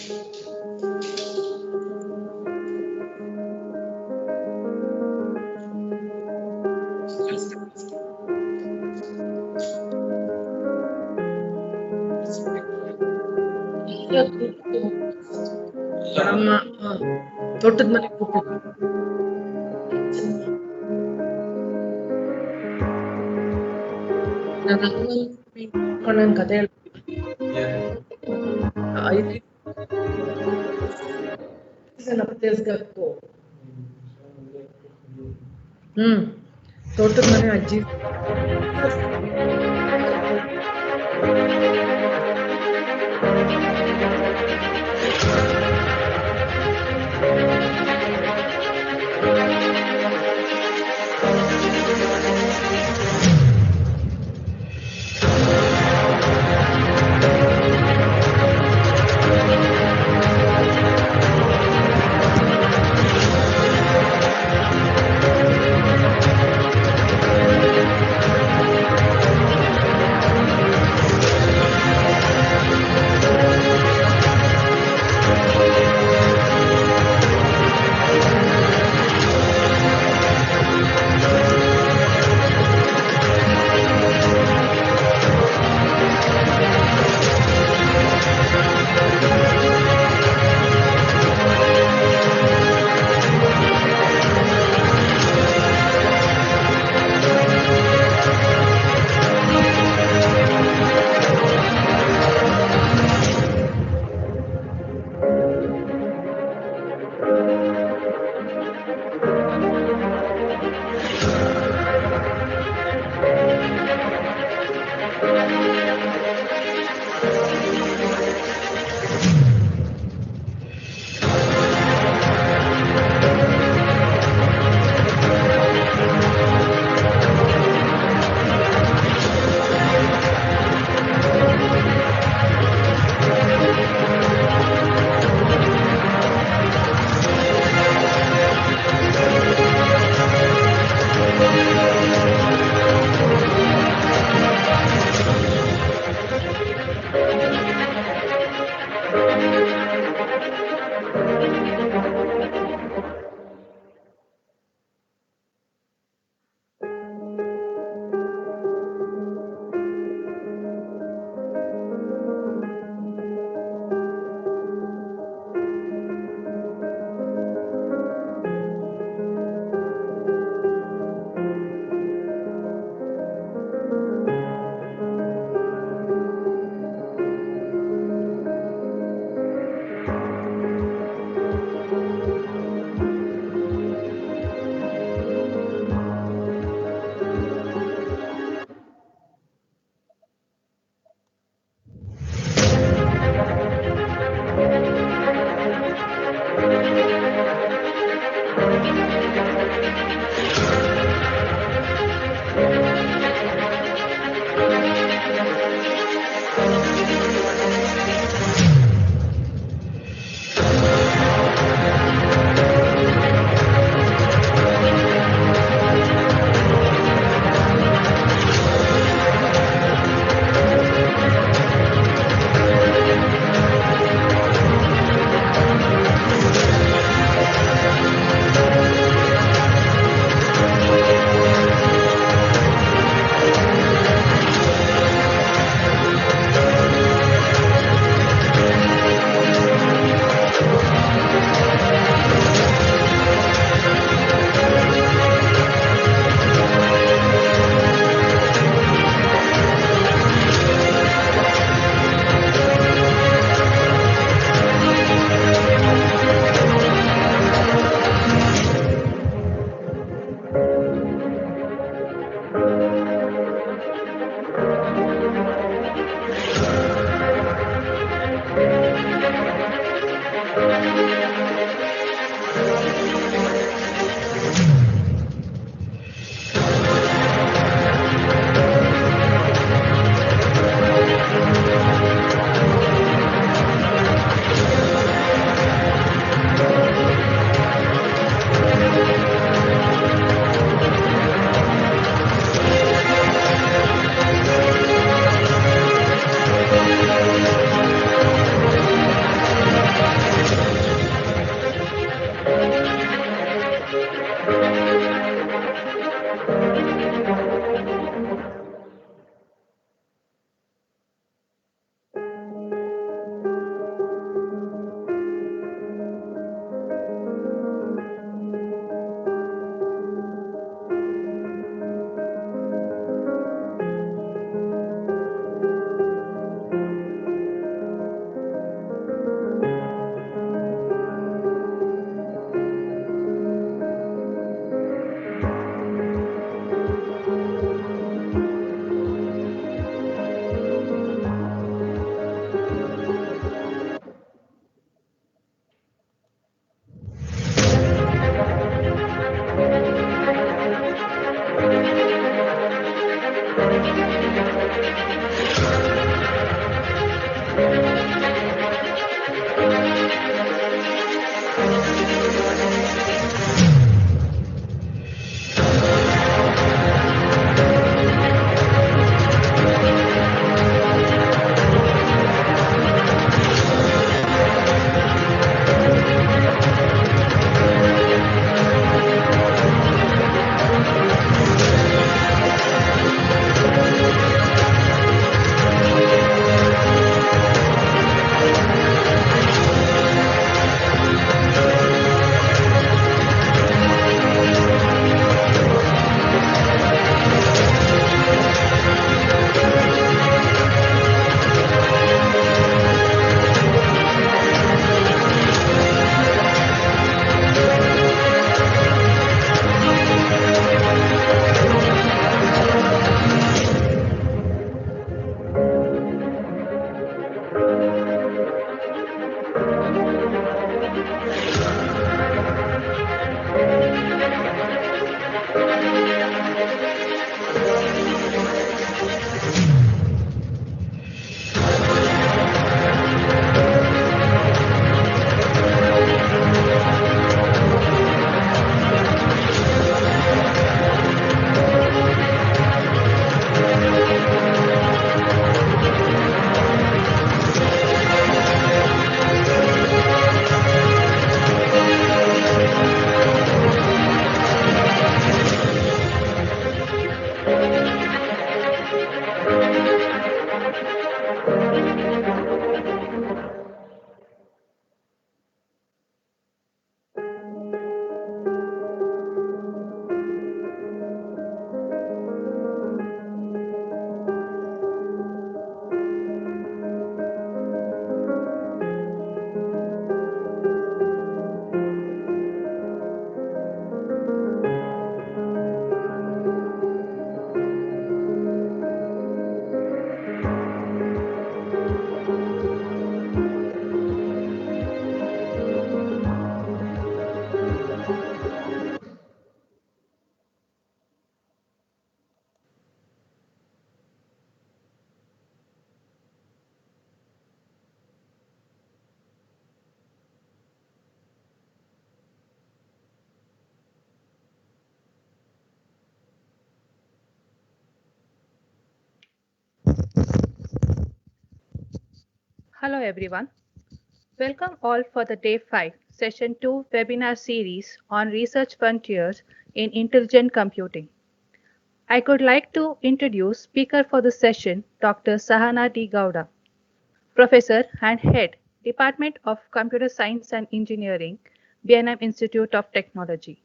ನಮ್ಮ ತೋಟದ ಮನೆಗೆ ಹೋಗ್ಬೇಕು. ನಾನು ನನ್ ಕತೆ ಹೇಳ್ಬೇಕು. ತೋಟದ ಮನೆ ಅಜ್ಜಿ Hello everyone. Welcome all for the Day 5, Session 2 webinar series on research frontiers in intelligent computing. I would like to introduce speaker for the session, Dr. Sahana D. Gowda, Professor and Head, Department of Computer Science and Engineering, B&M Institute of Technology.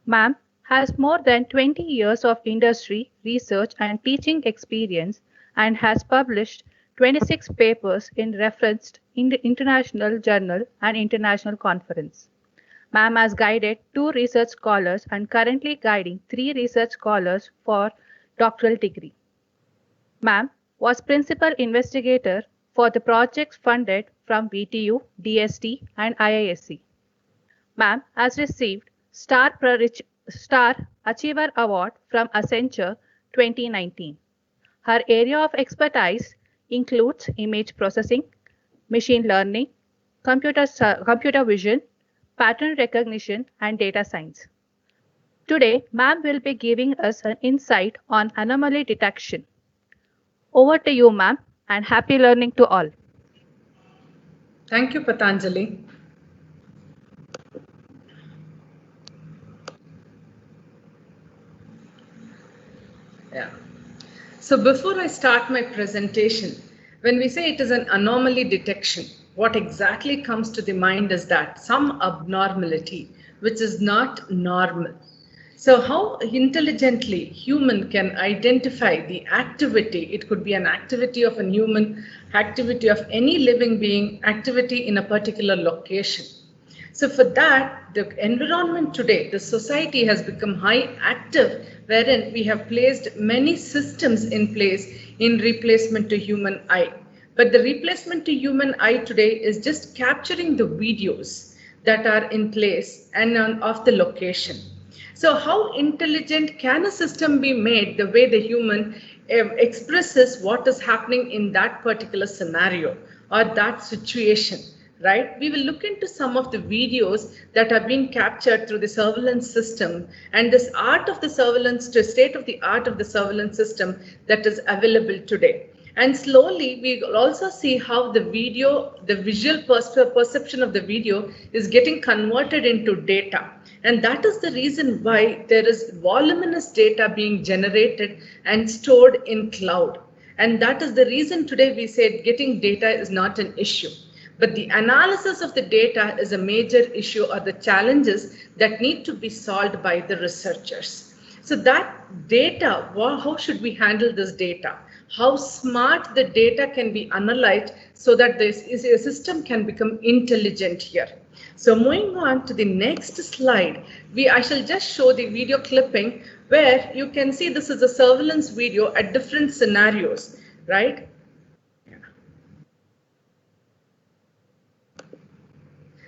Ma'am has more than 20 years of industry, research and teaching experience and has published 26 papers in referenced in the international journal and international conference. Ma'am has guided 2 research scholars and currently guiding 3 research scholars for doctoral degree. Ma'am was principal investigator for the projects funded from VTU, DST and IISc. Ma'am has received Star Achiever Award from Accenture 2019. Her area of expertise includes image processing, machine learning, computer vision, pattern recognition, and data science. Today, ma'am will be giving us an insight on anomaly detection. Over to you, ma'am, and happy learning to all. Thank you, Patanjali. Yeah. So before I start my presentation, when we say it is an anomaly detection, what exactly comes to the mind is that some abnormality which is not normal. So how intelligently human can identify the activity, it could be an activity of a human, activity of any living being, activity in a particular location. So for that, the environment today, the society has become high active, wherein we have placed many systems in place in replacement to human eye. But the replacement to human eye today is just capturing the videos that are in place and of the location. So how intelligent can a system be made the way the human expresses what is happening in that particular scenario or that situation? Right? We will look into some of the videos that have been captured through the surveillance system and this art of the surveillance, to state of the art of the surveillance system that is available today. And slowly we will also see how the video, the visual perception of the video is getting converted into data. And that is the reason why there is voluminous data being generated and stored in cloud. And that is the reason today we said getting data is not an issue. But the analysis of the data is a major issue or the challenges that need to be solved by the researchers. So that data, how should we handle this data? How smart the data can be analyzed so that this system can become intelligent here. So moving on to the next slide, I shall just show the video clipping where you can see this is a surveillance video at different scenarios, right?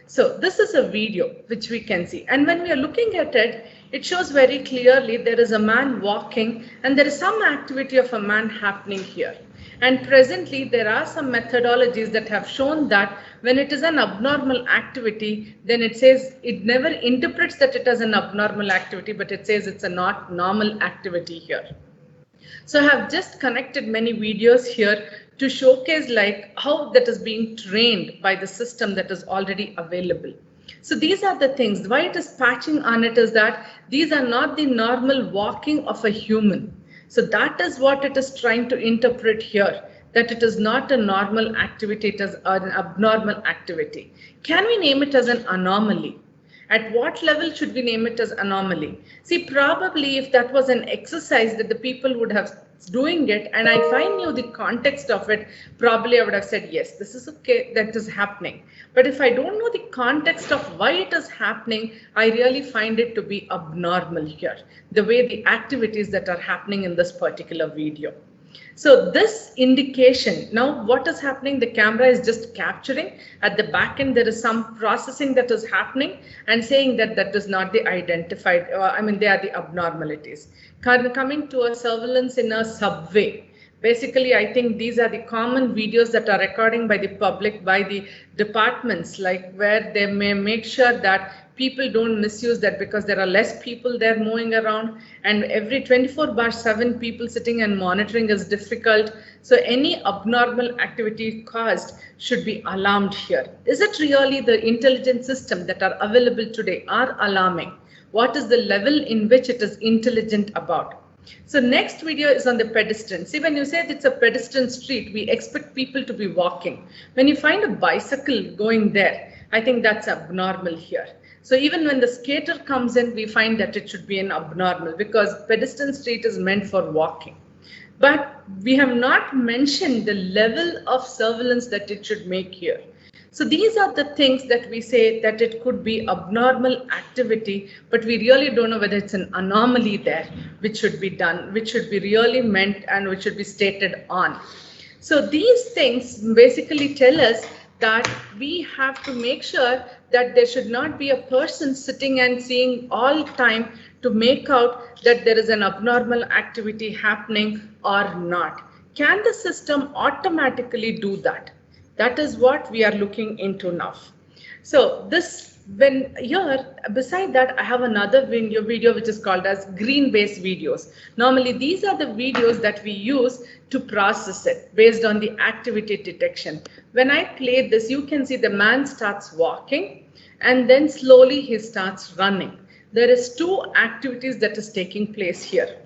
So this is a video which we can see, and when we are looking at it, it shows very clearly there is a man walking and there is some activity of a man happening here. And presently there are some methodologies that have shown that when it is an abnormal activity, then it says it never interprets that it as an abnormal activity, but it says it's a not normal activity here. So I have just connected many videos here to showcase like how that is being trained by the system that is already available. So these are the things. Why it is patching on it is that these are not the normal walking of a human. So that is what it is trying to interpret here, that it is not a normal activity, it is an abnormal activity. Can we name it as an anomaly? At what level should we name it as anomaly? See, probably if that was an exercise that the people would have doing it, and if I knew the context of it, probably I would have said, yes, this is okay, that is happening. But if I don't know the context of why it is happening, I really find it to be abnormal here, the way the activities that are happening in this particular video. So this indication, now what is happening, the camera is just capturing. At the back end, there is some processing that is happening and saying that that is not the identified, they are the abnormalities. Coming to a surveillance in a subway. Basically, I think these are the common videos that are recording by the public, by the departments, like where they may make sure that people don't misuse that, because there are less people there moving around, and every 24/7 people sitting and monitoring is difficult. So any abnormal activity caused should be alarmed here. Is it really the intelligent system that are available today are alarming? What is the level in which it is intelligent about? So next video is on the pedestrian. See, when you say it's a pedestrian street, we expect people to be walking. When you find a bicycle going there, I think that's abnormal here. So even when the skater comes in, we find that it should be an abnormal, because pedestrian street is meant for walking. But we have not mentioned the level of surveillance that it should make here. So these are the things that we say that it could be abnormal activity, but we really don't know whether it's an anomaly there, which should be done, which should be really meant and which should be stated on. So these things basically tell us that we have to make sure that there should not be a person sitting and seeing all time to make out that there is an abnormal activity happening or not. Can the system automatically do that? That is what we are looking into now. So this, when here, beside that, I have another video which is called as green-based videos. Normally, these are the videos that we use to process it based on the activity detection. When I play this, you can see the man starts walking and then slowly he starts running. There is two activities that is taking place here.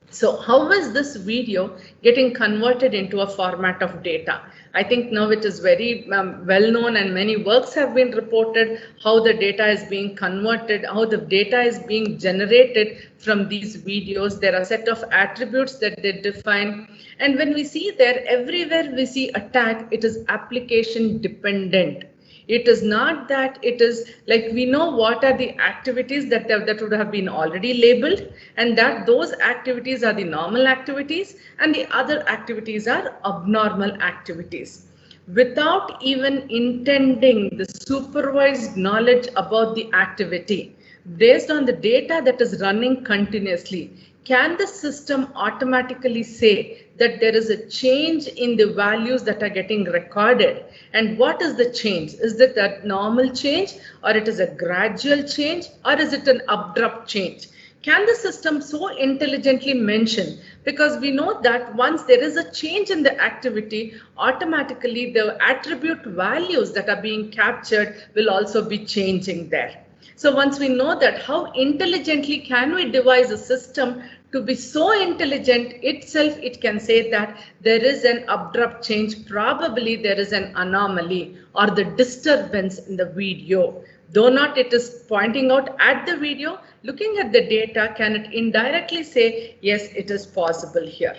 So how is this video getting converted into a format of data? I think now it is very well known, and many works have been reported how the data is being converted, how the data is being generated from these videos. There are a set of attributes that they define. And when we see there, everywhere we see a tag, it is application dependent. It is not that it is like we know what are the activities that would have been already labeled, and that those activities are the normal activities and the other activities are abnormal activities. Without even intending the supervised knowledge about the activity, based on the data that is running continuously, can the system automatically say that there is a change in the values that are getting recorded? And what is the change? Is it a normal change, or it is a gradual change, or is it an abrupt change? Can the system so intelligently mention? Because we know that once there is a change in the activity, automatically the attribute values that are being captured will also be changing there. So once we know that, how intelligently can we devise a system to be so intelligent itself, it can say that there is an abrupt change, probably there is an anomaly or the disturbance in the video. Though not it is pointing out at the video, looking at the data, can it indirectly say, yes, it is possible here.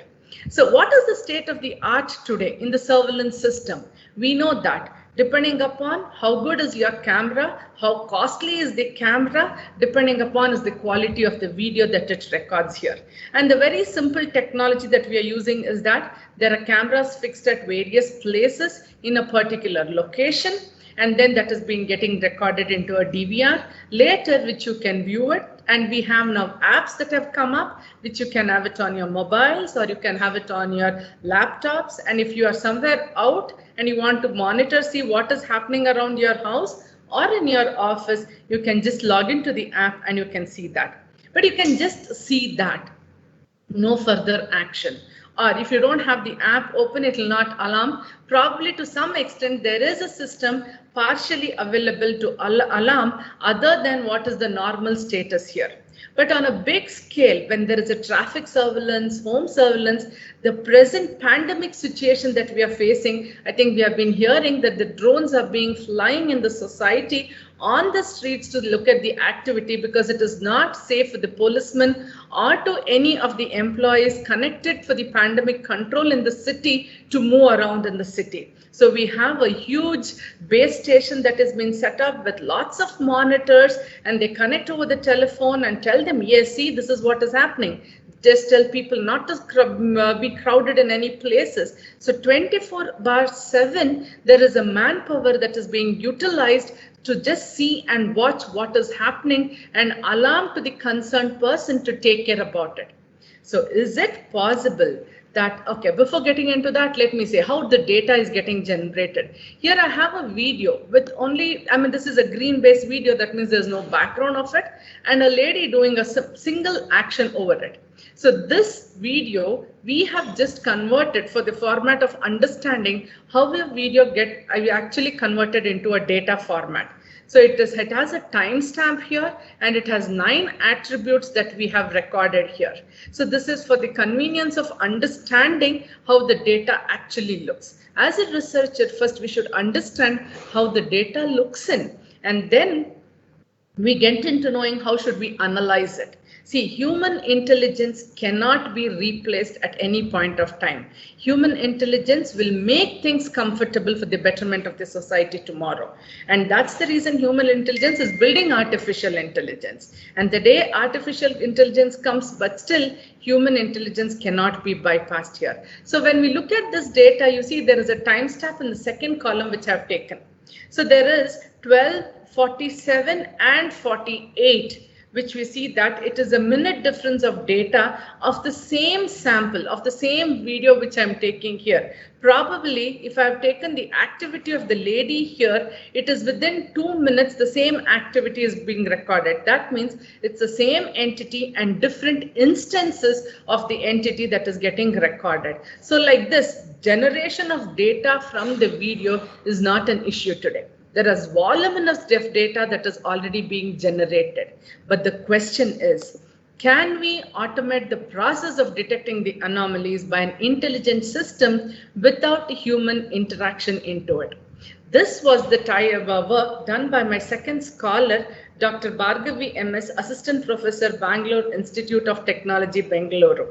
So what is the state of the art today in the surveillance system? We know that depending upon how good is your camera, how costly is the camera, depending upon is the quality of the video that it records here. And the very simple technology that we are using is that there are cameras fixed at various places in a particular location, and then that is being getting recorded into a DVR later, which you can view it. And we have now apps that have come up, which you can have it on your mobiles or you can have it on your laptops. And if you are somewhere out and you want to monitor, see what is happening around your house or in your office, you can just log into the app and you can see that. But you can just see that, no further action. Or if you don't have the app open, it will not alarm. Probably to some extent, there is a system partially available to alarm other than what is the normal status here. But on a big scale, when there is a traffic surveillance, home surveillance, the present pandemic situation that we are facing, I think we have been hearing that the drones are being flying in the society on the streets to look at the activity, because it is not safe for the policemen or to any of the employees connected for the pandemic control in the city to move around in the city. So we have a huge base station that has been set up with lots of monitors, and they connect over the telephone and tell them, yes, see, this is what is happening. Just tell people not to be crowded in any places. So 24/7, there is a manpower that is being utilized to just see and watch what is happening and alarm to the concerned person to take care about it. So is it possible that, okay, before getting into that, let me say how the data is getting generated. Here I have a video with only, I mean, this is a green based video. That means there's no background of it, and a lady doing a single action over it. So this video we have just converted for the format of understanding how a video actually converted into a data format. So it has a timestamp here, and it has 9 attributes that we have recorded here. So this is for the convenience of understanding how the data actually looks. As a researcher, first we should understand how the data looks in, and then we get into knowing how should we analyze it. See, human intelligence cannot be replaced at any point of time. Human intelligence will make things comfortable for the betterment of the society tomorrow. And that's the reason human intelligence is building artificial intelligence. And the day artificial intelligence comes, but still human intelligence cannot be bypassed here. So when we look at this data, you see there is a timestamp in the second column which I've taken. So there is 12, 47 and 48. Which we see that it is a minute difference of data of the same sample, of the same video which I'm taking here. Probably if I've taken the activity of the lady here, it is within 2 minutes the same activity is being recorded. That means it's the same entity and different instances of the entity that is getting recorded. So like this, generation of data from the video is not an issue today. There is voluminous data that is already being generated. But the question is, can we automate the process of detecting the anomalies by an intelligent system without human interaction into it? This was the work done by my second scholar, Dr. Bhargavi MS, Assistant Professor, Bangalore Institute of Technology, Bengaluru.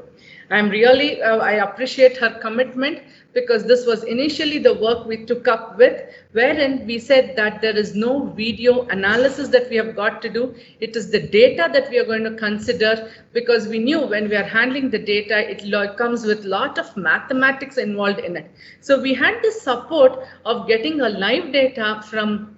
I appreciate her commitment, because this was initially the work we took up with, wherein we said that there is no video analysis that we have got to do. It is the data that we are going to consider, because we knew when we are handling the data, it comes with a lot of mathematics involved in it. So we had the support of getting a live data from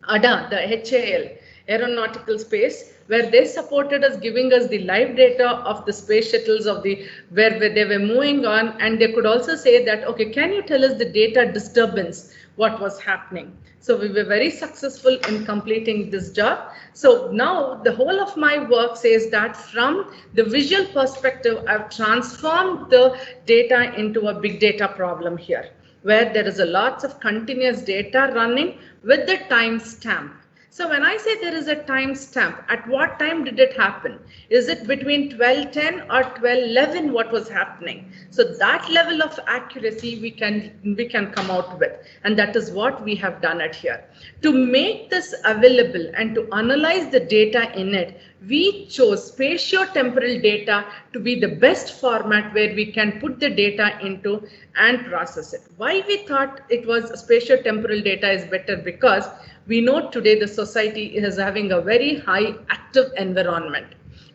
ADA, the HAL, Aeronautical Space, where they supported us, giving us the live data of the space shuttles of where they were moving on, and they could also say that, okay, can you tell us the data disturbance, what was happening? So we were very successful in completing this job. So now the whole of my work says that from the visual perspective, I've transformed the data into a big data problem here, where there is a lots of continuous data running with the timestamp. So when I say there is a timestamp, at what time did it happen? Is it between 12:10 or 12:11 what was happening? So that level of accuracy we can come out with, and that is what we have done it here. To make this available and to analyze the data in it, we chose spatio-temporal data to be the best format where we can put the data into and process it. Why we thought it was spatio-temporal data is better? Because we know today the society is having a very high active environment,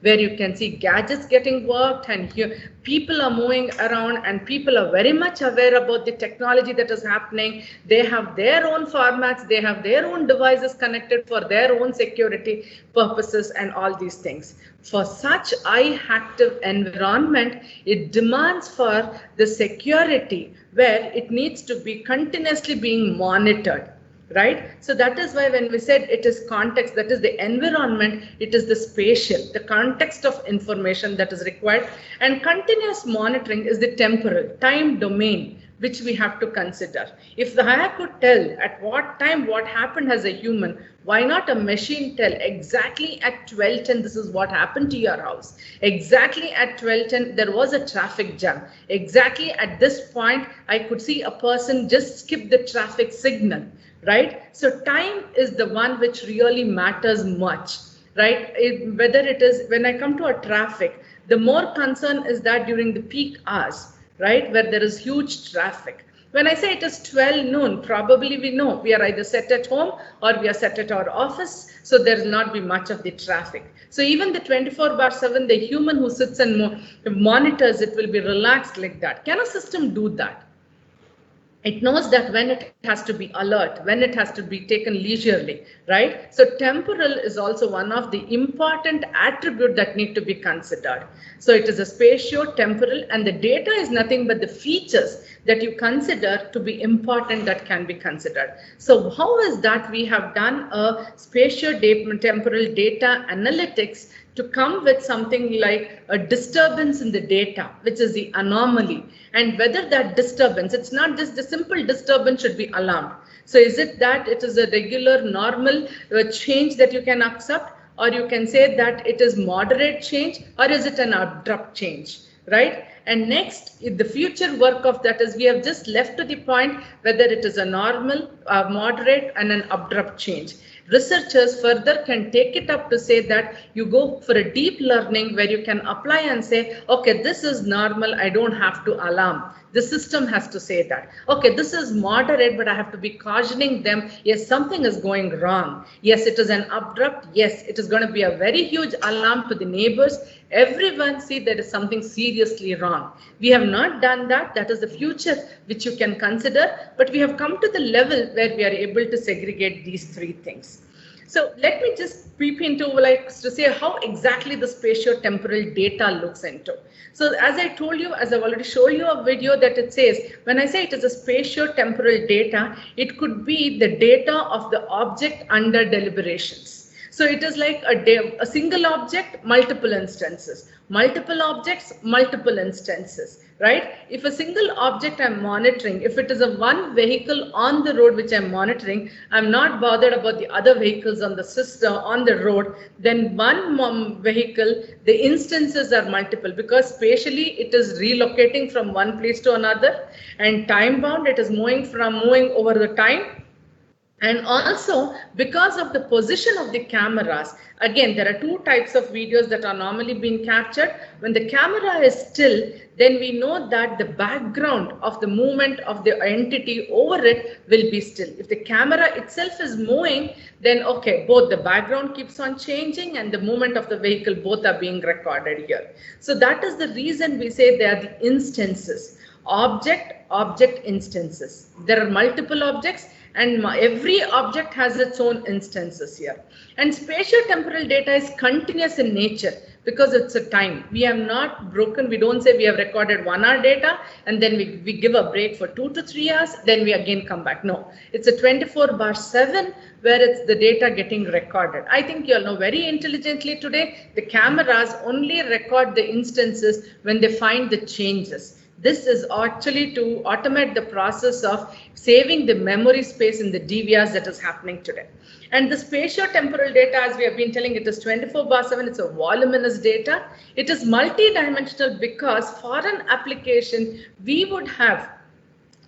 where you can see gadgets getting worked, and here people are moving around, and people are very much aware about the technology that is happening. They have their own formats, they have their own devices connected for their own security purposes and all these things. For such high active environment, it demands for the security where it needs to be continuously being monitored. Right? So that is why when we said it is context, that is the environment, it is the spatial, the context of information that is required, and continuous monitoring is the temporal, time domain, which we have to consider. If the I could tell at what time what happened as a human, why not a machine tell exactly at 12:10 this is what happened to your house? Exactly at 12:10 there was a traffic jam. Exactly at this point I could see a person just skip the traffic signal. Right? So time is the one which really matters much, right? Whether it is, when I come to a traffic, the more concern is that during the peak hours, right? Where there is huge traffic. When I say it is 12 noon, probably we know we are either set at home or we are set at our office. So there will not be much of the traffic. So even the 24/7, the human who sits and monitors it will be relaxed like that. Can a system do that? It knows that when it has to be alert, when it has to be taken leisurely, right? So temporal is also one of the important attribute that need to be considered. So it is a spatio-temporal, and the data is nothing but the features that you consider to be important that can be considered. So how is that we have done a spatio-temporal data analytics to come with something like a disturbance in the data, which is the anomaly, and whether that disturbance, it's not just the simple disturbance should be alarmed. So is it that it is a regular normal change that you can accept, or you can say that it is moderate change, or is it an abrupt change, right? And next, the future work of that is we have just left to the point whether it is a normal, moderate, and an abrupt change. Researchers further can take it up to say that you go for a deep learning where you can apply and say, okay, this is normal, I don't have to alarm. The system has to say that. Okay, this is moderate, but I have to be cautioning them. Yes, something is going wrong. Yes, it is an abrupt. Yes, it is going to be a very huge alarm to the neighbors. Everyone see there is something seriously wrong. We have not done that. That is the future which you can consider. But we have come to the level where we are able to segregate these three things. So let me just peep into to say how exactly the spatio-temporal data looks into. So as I told you, as I've already shown you a video that it says, when I say it is a spatio-temporal data, it could be the data of the object under deliberations. So it is like a single object, multiple instances, multiple objects, multiple instances, right? If a single object I'm monitoring, if it is a one vehicle on the road which I'm monitoring, I'm not bothered about the other vehicles on the system, on the road, then one vehicle, the instances are multiple because spatially it is relocating from one place to another, and time bound, it is moving over the time. And also, because of the position of the cameras, again, there are two types of videos that are normally being captured. When the camera is still, then we know that the background of the movement of the entity over it will be still. If the camera itself is moving, then okay, both the background keeps on changing and the movement of the vehicle, both are being recorded here. So that is the reason we say they are the instances. Object instances. There are multiple objects, and every object has its own instances here. And spatio-temporal data is continuous in nature because it's a time. We have not broken, we don't say we have recorded 1 hour data and then we give a break for 2 to 3 hours, then we again come back. No, it's a 24/7 where it's the data getting recorded. I think you all know very intelligently today, the cameras only record the instances when they find the changes. This is actually to automate the process of saving the memory space in the DVRs that is happening today. And the spatio-temporal data, as we have been telling, it is 24/7. It's a voluminous data. It is multi-dimensional because for an application, we would have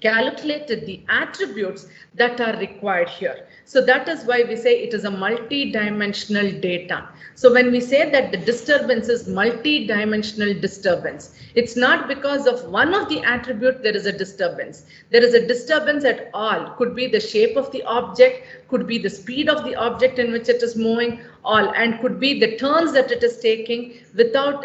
calculated the attributes that are required here. So that is why we say it is a multi-dimensional data. So when we say that the disturbance is multi-dimensional disturbance, it's not because of one of the attributes there is a disturbance. There is a disturbance at all. Could be the shape of the object, could be the speed of the object in which it is moving, all, and could be the turns that it is taking without,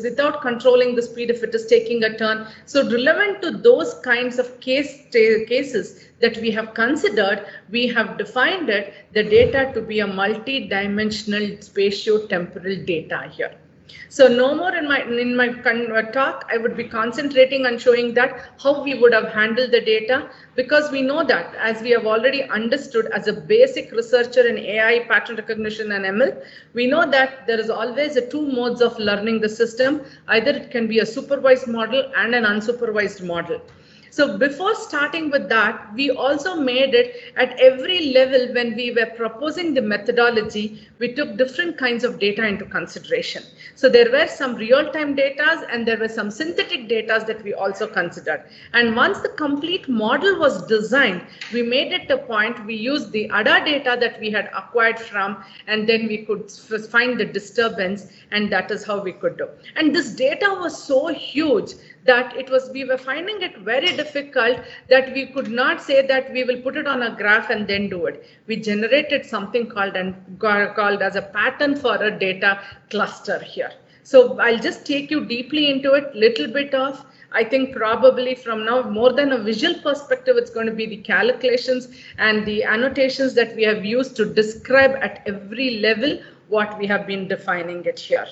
without controlling the speed, if it is taking a turn. So relevant to those kinds of cases that we have considered, we have defined it, the data to be a multi-dimensional spatio-temporal data here. So no more in my talk, I would be concentrating on showing that how we would have handled the data, because we know that, as we have already understood as a basic researcher in AI, pattern recognition and ML, we know that there is always a two modes of learning the system. Either it can be a supervised model and an unsupervised model. So before starting with that, we also made it at every level. When we were proposing the methodology, we took different kinds of data into consideration. So there were some real-time data and there were some synthetic data that we also considered. And once the complete model was designed, we made it a point, we used the ADA data that we had acquired from, and then we could find the disturbance, and that is how we could do. And this data was so huge that we were finding it very difficult that we could not say that we will put it on a graph and then do it. We generated something called as a pattern for a data cluster here. So I'll just take you deeply into it, little bit of I think probably from now, more than a visual perspective, it's going to be the calculations and the annotations that we have used to describe at every level what we have been defining it here.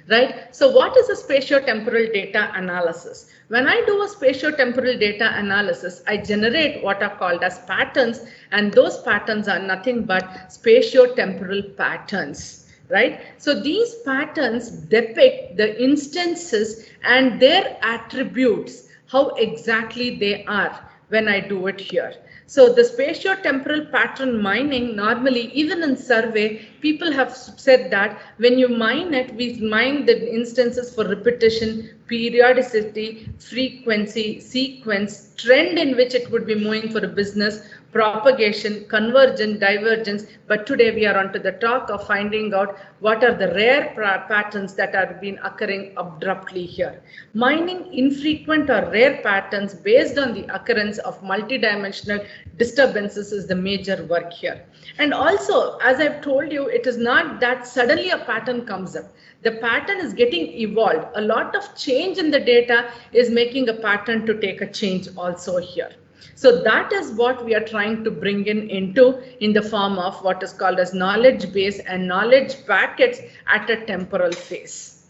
Right? So what is a spatiotemporal data analysis? When I do a spatiotemporal data analysis, I generate what are called as patterns, and those patterns are nothing but spatiotemporal patterns, right? So these patterns depict the instances and their attributes, how exactly they are when I do it here. So the spatiotemporal pattern mining, normally even in survey, people have said that when you mine it, we mine the instances for repetition, periodicity, frequency, sequence, trend in which it would be moving for a business, propagation, convergence, divergence. But today we are on to the talk of finding out what are the rare patterns that are been occurring abruptly here. Mining infrequent or rare patterns based on the occurrence of multidimensional disturbances is the major work here. And also, as I've told you, it is not that suddenly a pattern comes up. The pattern is getting evolved. A lot of change in the data is making a pattern to take a change also here. So that is what we are trying to bring in the form of what is called as knowledge base and knowledge packets at a temporal phase.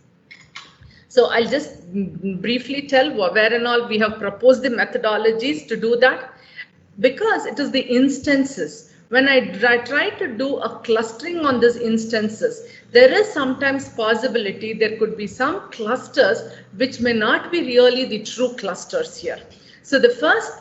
So I'll just briefly tell where and all we have proposed the methodologies to do that, because it is the instances. When I try to do a clustering on these instances, there is sometimes possibility there could be some clusters which may not be really the true clusters here. So the first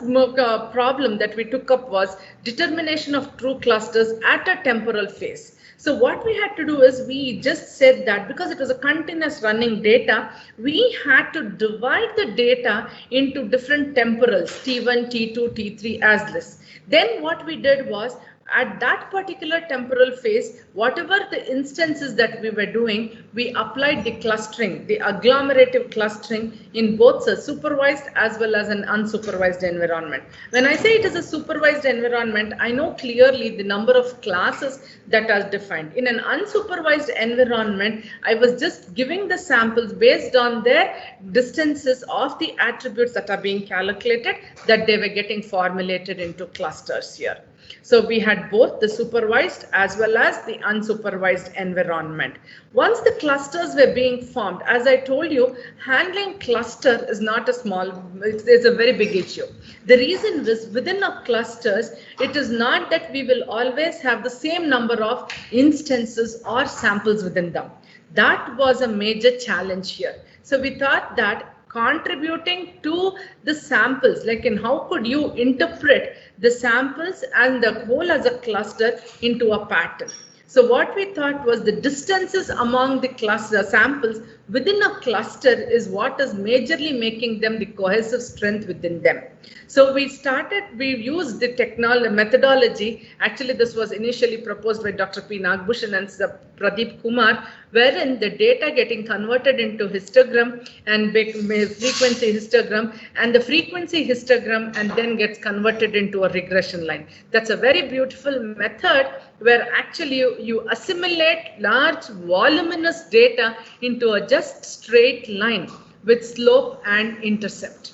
problem that we took up was determination of true clusters at a temporal phase. So what we had to do is we just said that because it was a continuous running data, we had to divide the data into different temporals, T1, T2, T3 as this. Then what we did was, at that particular temporal phase, whatever the instances that we were doing, we applied the clustering, the agglomerative clustering in both a supervised as well as an unsupervised environment. When I say it is a supervised environment, I know clearly the number of classes that are defined. In an unsupervised environment, I was just giving the samples based on their distances of the attributes that are being calculated, that they were getting formulated into clusters here. So we had both the supervised as well as the unsupervised environment. Once the clusters were being formed, as I told you, handling cluster is not a small, it's a very big issue. The reason is within our clusters, it is not that we will always have the same number of instances or samples within them. That was a major challenge here. So we thought that contributing to the samples, like in how could you interpret the samples and the whole as a cluster into a pattern. So what we thought was the distances among the cluster samples within a cluster is what is majorly making them the cohesive strength within them. So we used the methodology. Actually, this was initially proposed by Dr. P. Nagbhushan and Pradeep Kumar, wherein the data getting converted into histogram and frequency histogram, and the frequency histogram and then gets converted into a regression line. That's a very beautiful method where actually you assimilate large voluminous data into a just straight line with slope and intercept,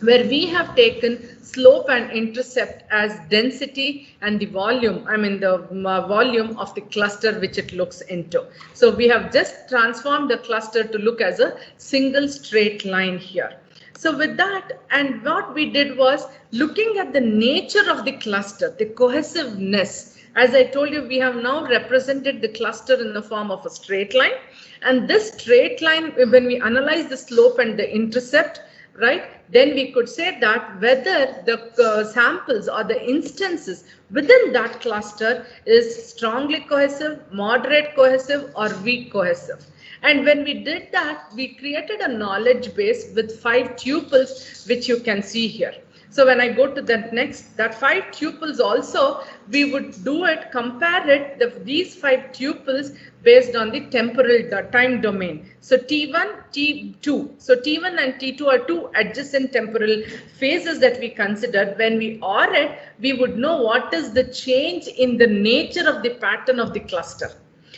where we have taken slope and intercept as density and the volume, the volume of the cluster which it looks into. So we have just transformed the cluster to look as a single straight line here. So with that, and what we did was looking at the nature of the cluster, the cohesiveness. As I told you, we have now represented the cluster in the form of a straight line. And this straight line, when we analyze the slope and the intercept, right, then we could say that whether the samples or the instances within that cluster is strongly cohesive, moderate cohesive, or weak cohesive. And when we did that, we created a knowledge base with 5 tuples, which you can see here. So when I go to that next, that 5 tuples also, we would do it, compare it, these 5 tuples based on the temporal time domain. So T1, T2. So T1 and T2 are 2 adjacent temporal phases that we consider. When we OR it, we would know what is the change in the nature of the pattern of the cluster.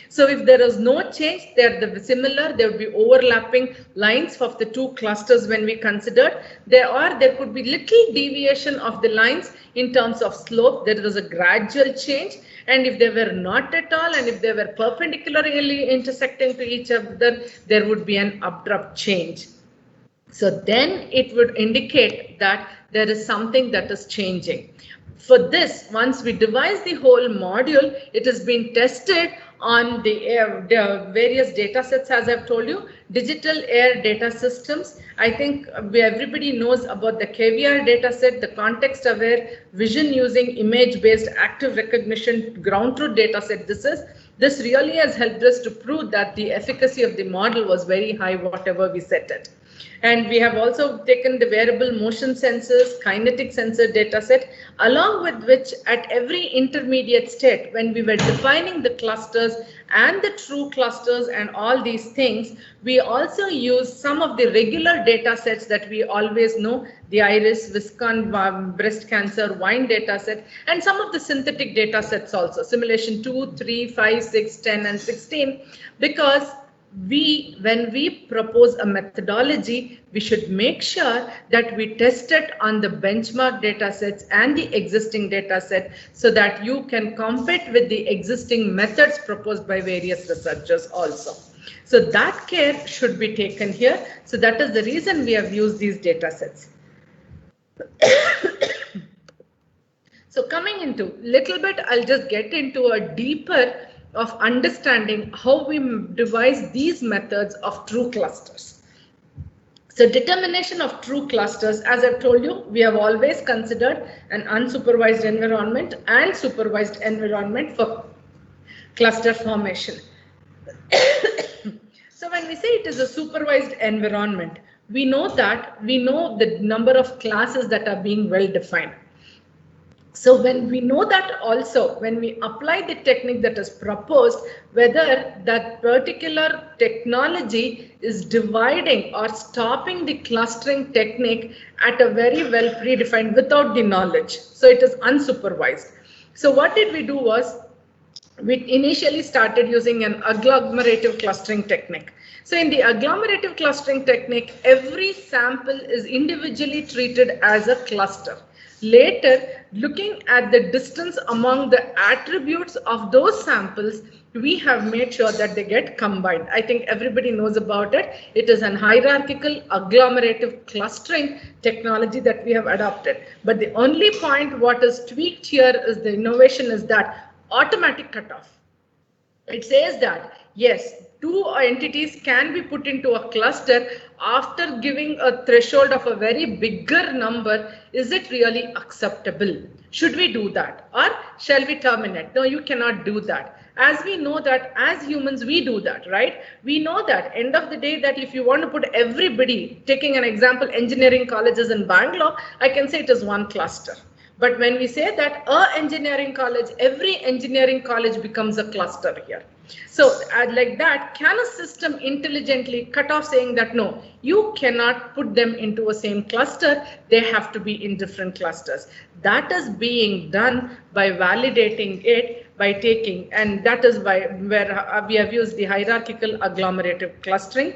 So if there is no change, they're similar, there would be overlapping lines of the two clusters when we considered. There could be little deviation of the lines in terms of slope. There was a gradual change. And if they were not at all, and if they were perpendicularly intersecting to each other, there would be an abrupt change. So then it would indicate that there is something that is changing. For this, once we devise the whole module, it has been tested on the various data sets, as I've told you, digital air data systems. I think everybody knows about the KVR data set, the context aware vision using image based active recognition ground truth data set. This really has helped us to prove that the efficacy of the model was very high, whatever we set it. And we have also taken the variable motion sensors, kinetic sensor data set, along with which at every intermediate state, when we were defining the clusters and the true clusters and all these things, we also use some of the regular data sets that we always know, the IRIS, Viscon, breast cancer, wine data set, and some of the synthetic data sets also, simulation 2, 3, 5, 6, 10, and 16, because when we propose a methodology, we should make sure that we test it on the benchmark data sets and the existing data set so that you can compete with the existing methods proposed by various researchers also. So that care should be taken here. So that is the reason we have used these data sets. So coming into little bit, I'll just get into a deeper of understanding how we devise these methods of true clusters. So determination of true clusters, as I've told you, we have always considered an unsupervised environment and supervised environment for cluster formation. So when we say it is a supervised environment, we know the number of classes that are being well defined. So when we know that also, when we apply the technique that is proposed, whether that particular technology is dividing or stopping the clustering technique at a very well predefined without the knowledge. So it is unsupervised. So what did we do was, we initially started using an agglomerative clustering technique. So in the agglomerative clustering technique, every sample is individually treated as a cluster. Later, looking at the distance among the attributes of those samples, we have made sure that they get combined. I think everybody knows about it. It is an hierarchical agglomerative clustering technology that we have adopted. But the only point what is tweaked here is the innovation is that automatic cutoff. It says that, yes, two entities can be put into a cluster after giving a threshold of a very bigger number. Is it really acceptable? Should we do that? Or shall we terminate? No, you cannot do that. As we know that as humans, we do that, right? We know that end of the day that if you want to put everybody, taking an example, engineering colleges in Bangalore, I can say it is one cluster. But when we say that engineering college, every engineering college becomes a cluster here. So like that, can a system intelligently cut off saying that no, you cannot put them into a same cluster, they have to be in different clusters. That is being done by validating it by taking, and that is where we have used the hierarchical agglomerative clustering,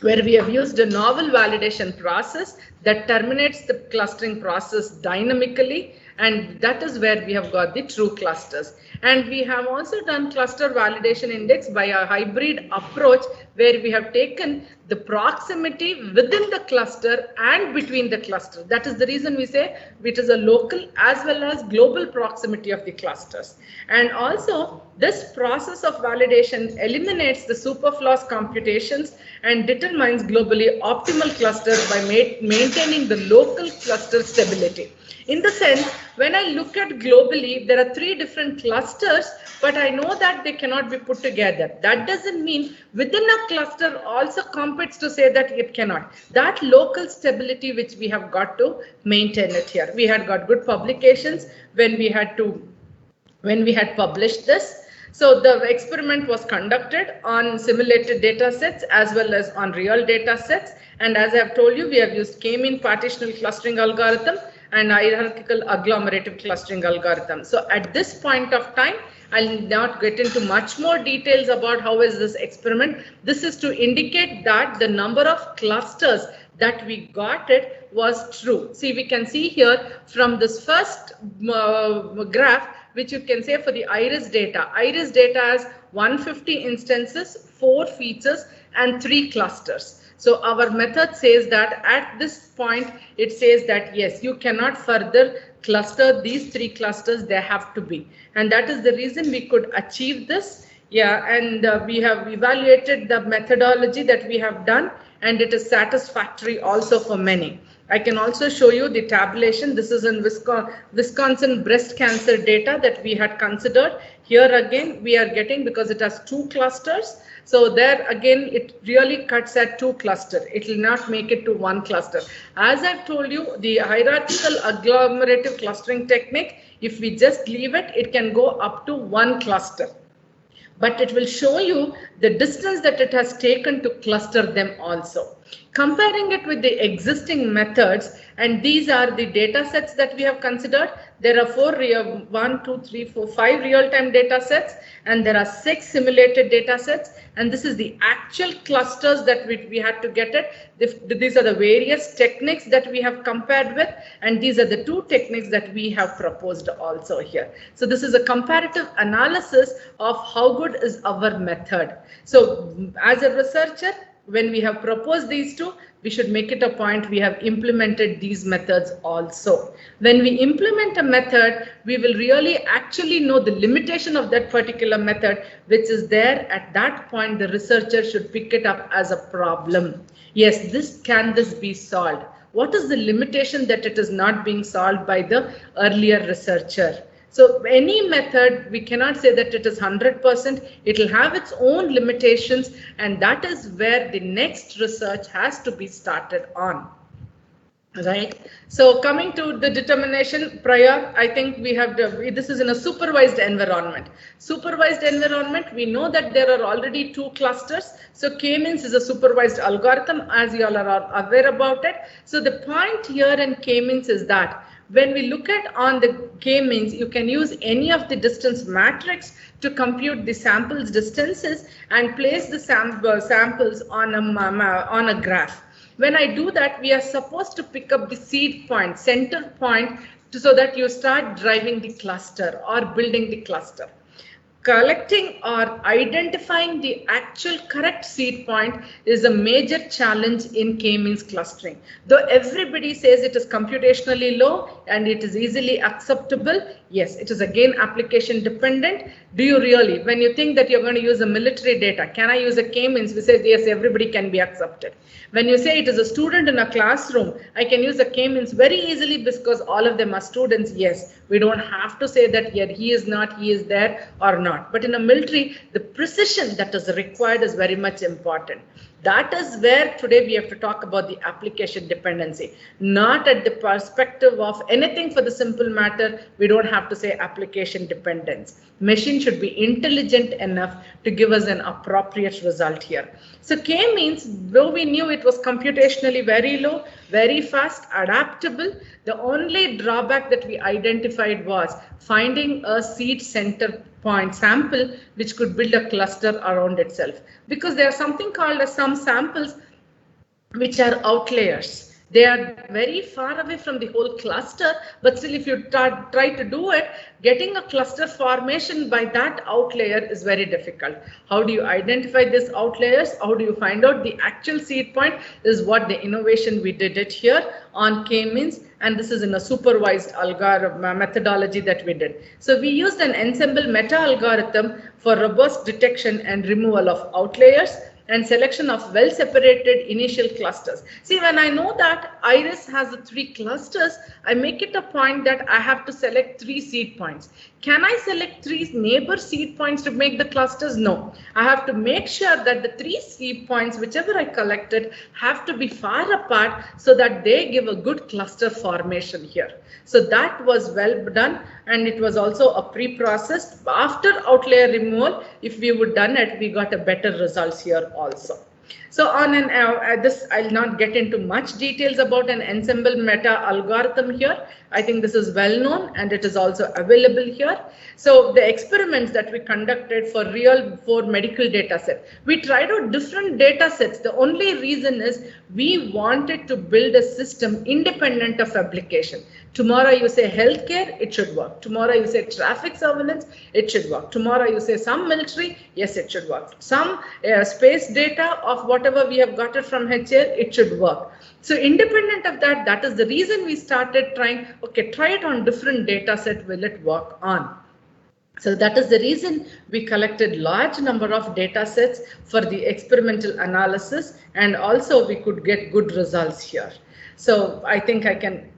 where we have used a novel validation process that terminates the clustering process dynamically, and that is where we have got the true clusters. And we have also done cluster validation index by a hybrid approach where we have taken the proximity within the cluster and between the cluster. That is the reason we say it is a local as well as global proximity of the clusters. And also this process of validation eliminates the superfluous computations and determines globally optimal clusters by maintaining the local cluster stability. In the sense, when I look at globally, there are 3 different clusters, but I know that they cannot be put together. That doesn't mean within a cluster also competes to say that it cannot. That local stability which we have got to maintain it here. We had got good publications when we had published this. So the experiment was conducted on simulated data sets as well as on real data sets. And as I have told you, we have used k-mean partitional clustering algorithm and hierarchical agglomerative clustering algorithm. So at this point of time, I'll not get into much more details about how is this experiment. This is to indicate that the number of clusters that we got it was true. See, we can see here from this first graph, which you can say for the iris data. Iris data has 150 instances, 4 features, and 3 clusters. So our method says that at this point, it says that yes, you cannot further cluster these 3 clusters, they have to be. And that is the reason we could achieve this. Yeah, and we have evaluated the methodology that we have done, and it is satisfactory also for many. I can also show you the tabulation. This is in Wisconsin breast cancer data that we had considered. Here again, we are getting, because it has 2 clusters. So there again, it really cuts at 2 clusters. It will not make it to 1 cluster. As I've told you, the hierarchical agglomerative clustering technique, if we just leave it, it can go up to 1 cluster. But it will show you the distance that it has taken to cluster them also. Comparing it with the existing methods, and these are the data sets that we have considered. There are 5 real-time data sets, and there are 6 simulated data sets. And this is the actual clusters that we had to get it. These are the various techniques that we have compared with, and these are the 2 techniques that we have proposed also here. So this is a comparative analysis of how good is our method. So as a researcher, when we have proposed these 2, we should make it a point we have implemented these methods also. When we implement a method, we will really actually know the limitation of that particular method, which is there. At that point, the researcher should pick it up as a problem. Yes, can this be solved? What is the limitation that it is not being solved by the earlier researcher? So any method, we cannot say that it is 100%. It will have its own limitations, and that is where the next research has to be started on. Right. So coming to the determination prior, I think we have, this is in a supervised environment. Supervised environment, we know that there are already 2 clusters. So K-means is a supervised algorithm, as you all are aware about it. So the point here in K-means is that when we look at on the K-means, you can use any of the distance matrix to compute the samples distances and place the samples on a graph. When I do that, we are supposed to pick up the seed point, center point, so that you start driving the cluster or building the cluster. Collecting or identifying the actual correct seed point is a major challenge in K-means clustering. Though everybody says it is computationally low and it is easily acceptable, yes, it is again application dependent. Do you really, when you think that you're going to use a military data, can I use a K-means? We say yes, everybody can be accepted. When you say it is a student in a classroom, I can use a K-means very easily because all of them are students. Yes, we don't have to say that yet he is not, he is there or not. But in a military, the precision that is required is very much important. That is where today we have to talk about the application dependency, not at the perspective of anything for the simple matter. We don't have to say application dependence. Machine should be intelligent enough to give us an appropriate result here. So K-means, though we knew it was computationally very low, very fast, adaptable, the only drawback that we identified was finding a seed center point sample which could build a cluster around itself, because there are something called as some samples which are outliers. They are very far away from the whole cluster, but still if you try to do it, getting a cluster formation by that outlier is very difficult. How do you identify these outliers? How do you find out the actual seed point is what the innovation we did it here on K-means, and this is in a supervised algorithm methodology that we did. So we used an ensemble meta algorithm for robust detection and removal of outliers and selection of well-separated initial clusters. See, when I know that iris has 3 clusters, I make it a point that I have to select 3 seed points. Can I select 3 neighbor seed points to make the clusters? No. I have to make sure that the 3 seed points, whichever I collected, have to be far apart so that they give a good cluster formation here. So that was well done, and it was also a pre-processed. After outlier removal, if we would done it, we got a better results here also. So on this, I'll not get into much details about an ensemble meta algorithm here. I think this is well known and it is also available here. So the experiments that we conducted for medical data set, we tried out different data sets. The only reason is we wanted to build a system independent of application. Tomorrow you say healthcare, it should work. Tomorrow you say traffic surveillance, it should work. Tomorrow you say some military, yes, it should work. Some space data of whatever we have got it from HL, it should work. So independent of that, that is the reason we started trying, okay, try it on different data set, will it work on? So that is the reason we collected large number of data sets for the experimental analysis, and also we could get good results here. So I think I can,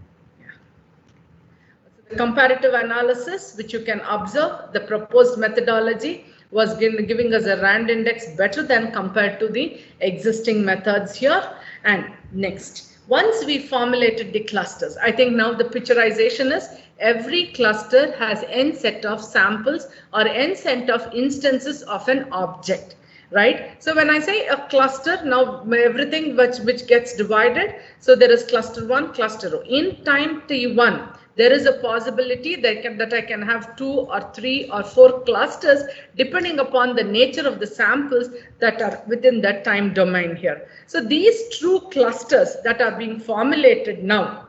the comparative analysis, which you can observe, the proposed methodology was giving us a RAND index better than compared to the existing methods here. And next, once we formulated the clusters, I think now the picturization is every cluster has n set of samples or n set of instances of an object, right? So when I say a cluster, now everything which gets divided, so there is cluster 1, cluster 2. In time t1, there is a possibility that I can have 2 or 3 or 4 clusters depending upon the nature of the samples that are within that time domain here. So these true clusters that are being formulated now,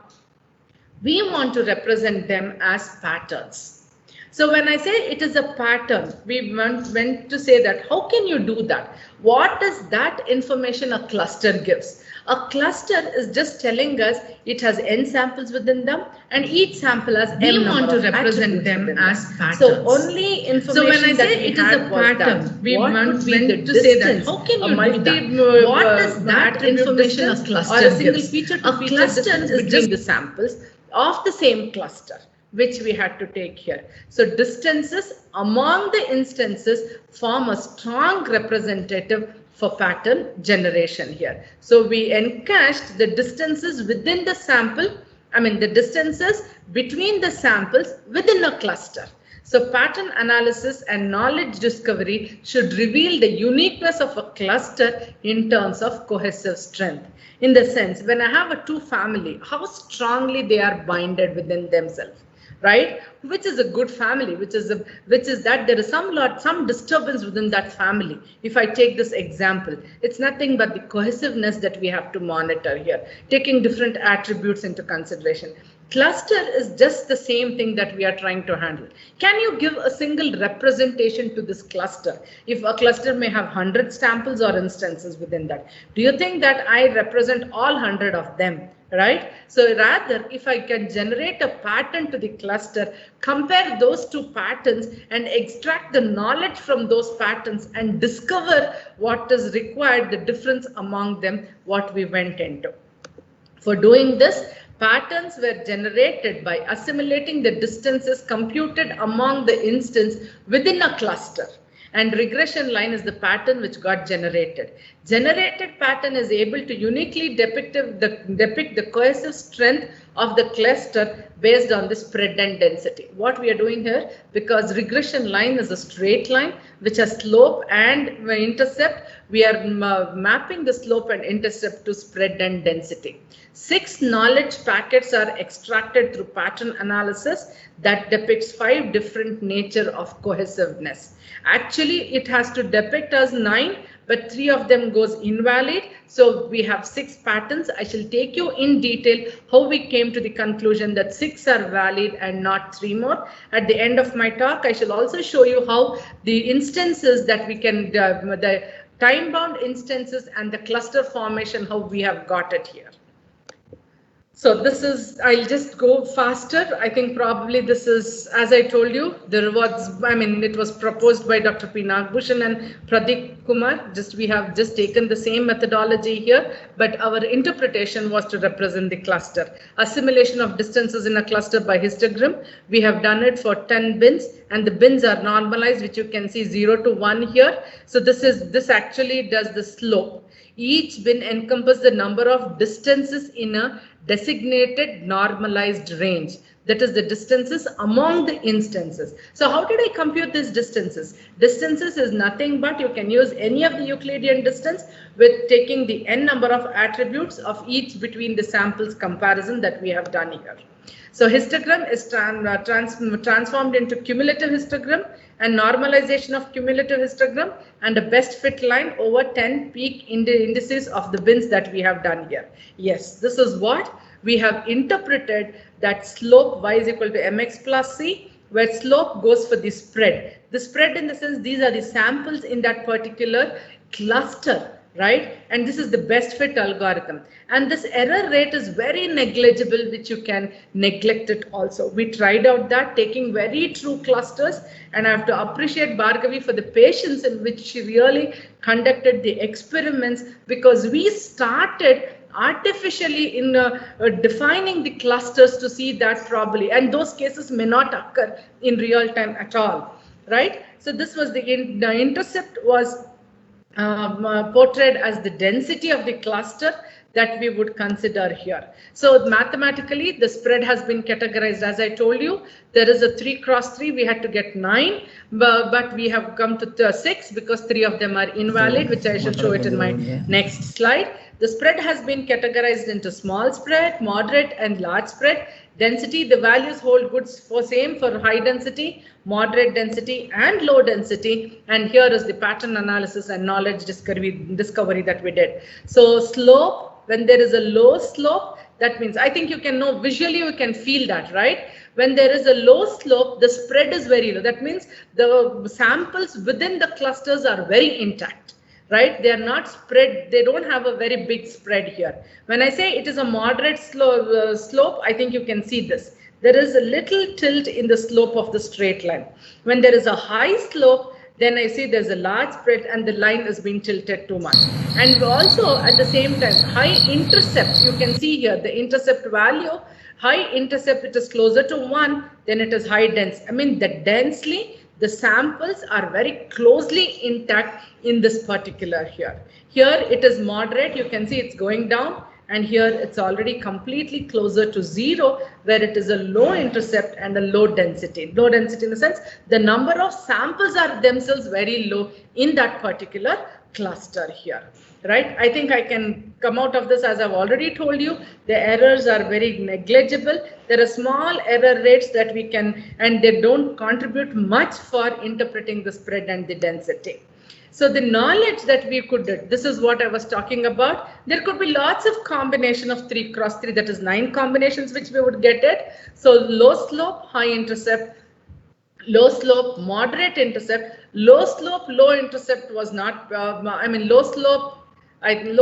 we want to represent them as patterns. So when I say it is a pattern, we went to say that how can you do that? What is that information a cluster gives? A cluster is just telling us it has n samples within them, and each sample has n number. We want to represent them as patterns. So only information. So when I say it is a pattern, we want to say that how can you do that? What is that information a cluster gives? Or a single feature to feature distance between the samples of the same cluster, which we had to take here. So distances among the instances form a strong representative for pattern generation here. So we encased the distances within the sample, the distances between the samples within a cluster. So pattern analysis and knowledge discovery should reveal the uniqueness of a cluster in terms of cohesive strength. In the sense, when I have a two family, how strongly they are binded within themselves, right? Which is a good family, which is that there is some disturbance within that family. If I take this example, it's nothing but the cohesiveness that we have to monitor here, taking different attributes into consideration. Cluster is just the same thing that we are trying to handle. Can you give a single representation to this cluster? If a cluster may have 100 samples or instances within that, do you think that I represent all 100 of them? Right? So rather, if I can generate a pattern to the cluster, compare those two patterns and extract the knowledge from those patterns and discover what is required, the difference among them, what we went into. For doing this, patterns were generated by assimilating the distances computed among the instance within a cluster. And regression line is the pattern which got generated. Generated pattern is able to uniquely depict the cohesive strength of the cluster based on the spread and density. What we are doing here, because regression line is a straight line which has slope and intercept, we are mapping the slope and intercept to spread and density. 6 knowledge packets are extracted through pattern analysis that depicts 5 different nature of cohesiveness. Actually, it has to depict as 9, but 3 of them goes invalid. So we have 6 patterns. I shall take you in detail how we came to the conclusion that 6 are valid and not 3 more. At the end of my talk, I shall also show you how the instances that we can, the time-bound instances and the cluster formation, how we have got it here. So this is, I'll just go faster. I think probably this is, as I told you, there was, it was proposed by Dr. P. Nagbhushan and Pradeep Kumar. We have just taken the same methodology here, but our interpretation was to represent the cluster. Assimilation of distances in a cluster by histogram. We have done it for 10 bins, and the bins are normalized, which you can see 0 to 1 here. So this actually does the slope. Each bin encompasses the number of distances in a designated normalized range. That is the distances among the instances. So how did I compute these distances? Distances is nothing but you can use any of the Euclidean distance with taking the n number of attributes of each between the samples comparison that we have done here. So histogram is transformed into cumulative histogram and normalization of cumulative histogram and a best fit line over 10 peak indices of the bins that we have done here. Yes, this is what we have interpreted, that slope y is equal to mx plus c, where slope goes for the spread. The spread in the sense these are the samples in that particular cluster, right? And this is the best fit algorithm. And this error rate is very negligible, which you can neglect it also. We tried out that taking very true clusters, and I have to appreciate Bhargavi for the patience in which she really conducted the experiments, because we started artificially in defining the clusters to see that probably, and those cases may not occur in real time at all, right? So this was the intercept was portrayed as the density of the cluster that we would consider here. So mathematically, the spread has been categorized. As I told you, there is a 3 cross 3. We had to get 9, but we have come to 6 because 3 of them are invalid, which I shall show it in my next slide. The spread has been categorized into small spread, moderate, and large spread. Density, the values hold good for same for high density, moderate density, and low density. And here is the pattern analysis and knowledge discovery that we did. So slope, when there is a low slope, that means I think you can know visually, you can feel that, right? When there is a low slope, the spread is very low. That means the samples within the clusters are very intact, right? They are not spread. They don't have a very big spread here. When I say it is a moderate slope, I think you can see this. There is a little tilt in the slope of the straight line. When there is a high slope, then I see there's a large spread and the line is being tilted too much. And also at the same time, high intercept, you can see here the intercept value, high intercept, it is closer to 1, then it is high dense. I mean, the densely, the samples are very closely intact in this particular here. Here it is moderate, you can see it's going down, and here it's already completely closer to 0, where it is a low intercept and a low density. Low density in the sense the number of samples are themselves very low in that particular cluster here, right? I think I can come out of this, as I've already told you, the errors are very negligible. There are small error rates that we can, and they don't contribute much for interpreting the spread and the density. So the knowledge that we could do, this is what I was talking about. There could be lots of combination of 3 cross 3, that is 9 combinations which we would get it. So low slope, high intercept, low slope, moderate intercept, low slope, low intercept was not, low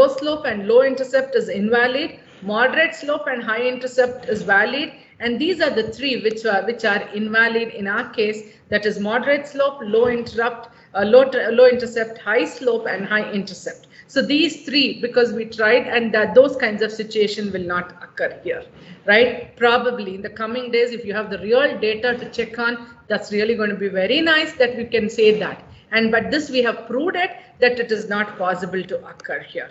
slope and low intercept is invalid. Moderate slope and high intercept is valid. And these are the 3 which are invalid in our case. That is moderate slope, low intercept, high slope, and high intercept. So these 3, because we tried, and that those kinds of situation will not occur here, right? Probably in the coming days, if you have the real data to check on, that's really going to be very nice that we can say that. And but this we have proved it that it is not possible to occur here.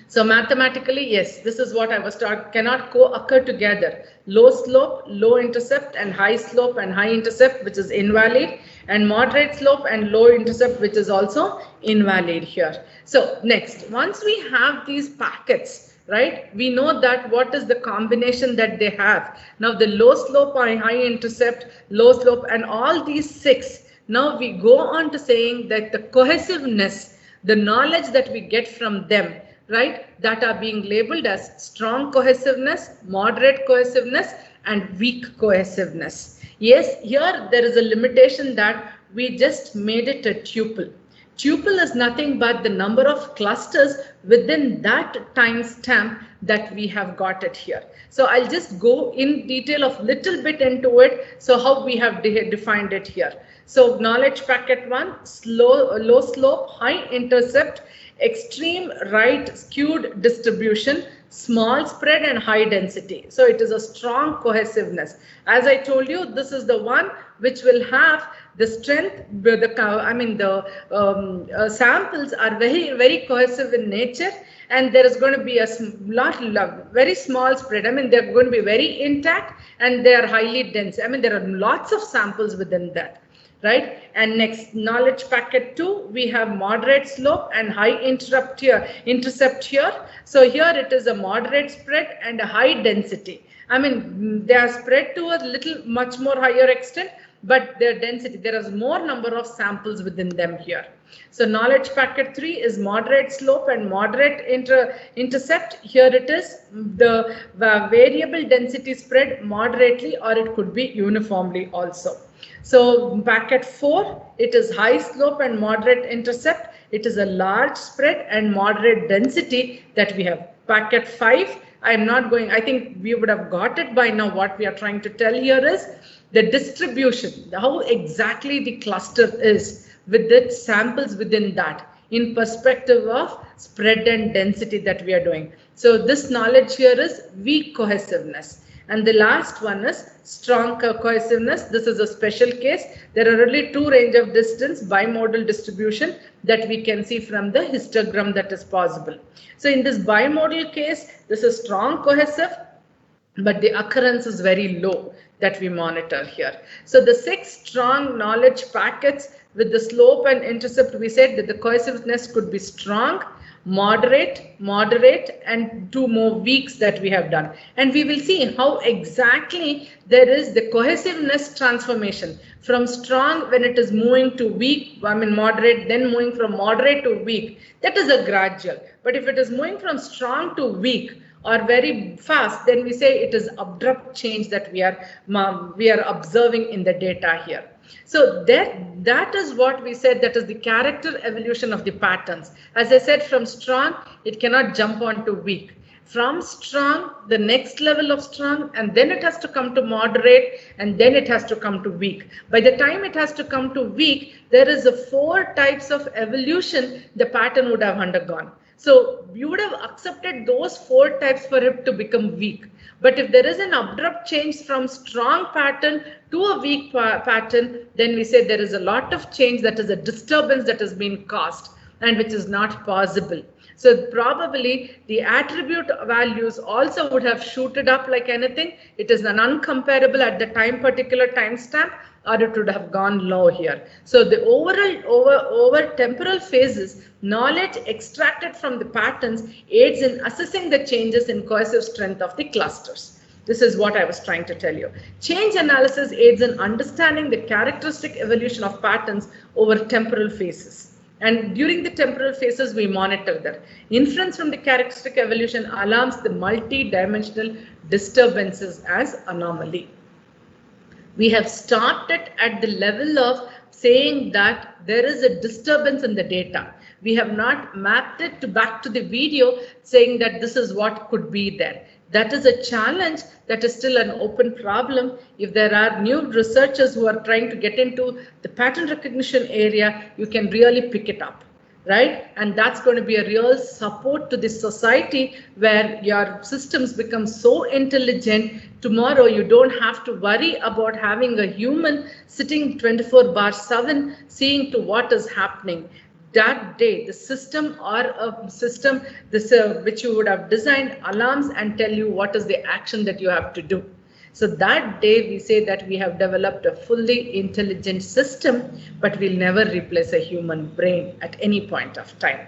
So mathematically, yes, this is what I was taught, cannot co-occur together. Low slope, low intercept, and high slope and high intercept, which is invalid, and moderate slope and low intercept, which is also invalid here. So next, once we have these packets, right, we know that what is the combination that they have. Now the low slope or high intercept, low slope, and all these 6. Now we go on to saying that the cohesiveness, the knowledge that we get from them, right, that are being labeled as strong cohesiveness, moderate cohesiveness, and weak cohesiveness. Yes, here there is a limitation that we just made it a tuple. Tuple is nothing but the number of clusters within that timestamp that we have got it here. So I'll just go in detail of little bit into it. So how we have defined it here. So knowledge packet 1, low slope, high intercept, extreme right skewed distribution, small spread, and high density. So it is a strong cohesiveness. As I told you, this is the one which will have the strength, samples are very, very cohesive in nature, and there is going to be a very small spread. I mean, they're going to be very intact and they are highly dense. I mean, there are lots of samples within that. Right? And next, knowledge packet 2, we have moderate slope and high intercept here. So here it is a moderate spread and a high density. I mean, they are spread to a much more higher extent, but their density, there is more number of samples within them here. So knowledge packet 3 is moderate slope and moderate intercept. Here it is the variable density spread moderately, or it could be uniformly also. So packet 4, it is high slope and moderate intercept. It is a large spread and moderate density that we have. Packet 5, I think we would have got it by now. What we are trying to tell here is the distribution, how exactly the cluster is with the samples within that in perspective of spread and density that we are doing. So this knowledge here is weak cohesiveness. And the last one is strong cohesiveness. This is a special case. There are only 2 range of distance bimodal distribution that we can see from the histogram that is possible. So in this bimodal case, this is strong cohesive, but the occurrence is very low that we monitor here. So the 6 strong knowledge packets with the slope and intercept, we said that the cohesiveness could be strong, moderate, and 2 more weaks that we have done. And we will see how exactly there is the cohesiveness transformation from strong when it is moving to weak, I mean moderate, then moving from moderate to weak. That is a gradual. But if it is moving from strong to weak or very fast, then we say it is abrupt change that we are observing in the data here. So that is what we said, that is the character evolution of the patterns. As I said, from strong, it cannot jump on to weak. From strong, the next level of strong, and then it has to come to moderate, and then it has to come to weak. By the time it has to come to weak, there is a 4 types of evolution the pattern would have undergone. So you would have accepted those 4 types for it to become weak. But if there is an abrupt change from strong pattern to a weak pattern, then we say there is a lot of change, that is a disturbance that has been caused and which is not possible. So probably the attribute values also would have shooted up like anything. It is an uncomparable at the particular timestamp, or it would have gone low here. So the over temporal phases, knowledge extracted from the patterns aids in assessing the changes in cohesive strength of the clusters. This is what I was trying to tell you. Change analysis aids in understanding the characteristic evolution of patterns over temporal phases. And during the temporal phases, we monitor that. Inference from the characteristic evolution alarms the multi-dimensional disturbances as anomaly. We have started at the level of saying that there is a disturbance in the data. We have not mapped it back to the video saying that this is what could be there. That is a challenge, that is still an open problem. If there are new researchers who are trying to get into the pattern recognition area, you can really pick it up, right? And that's going to be a real support to this society where your systems become so intelligent. Tomorrow, you don't have to worry about having a human sitting 24/7 seeing to what is happening. That day, the system or a system which you would have designed alarms and tell you what is the action that you have to do. So that day we say that we have developed a fully intelligent system, but we'll never replace a human brain at any point of time.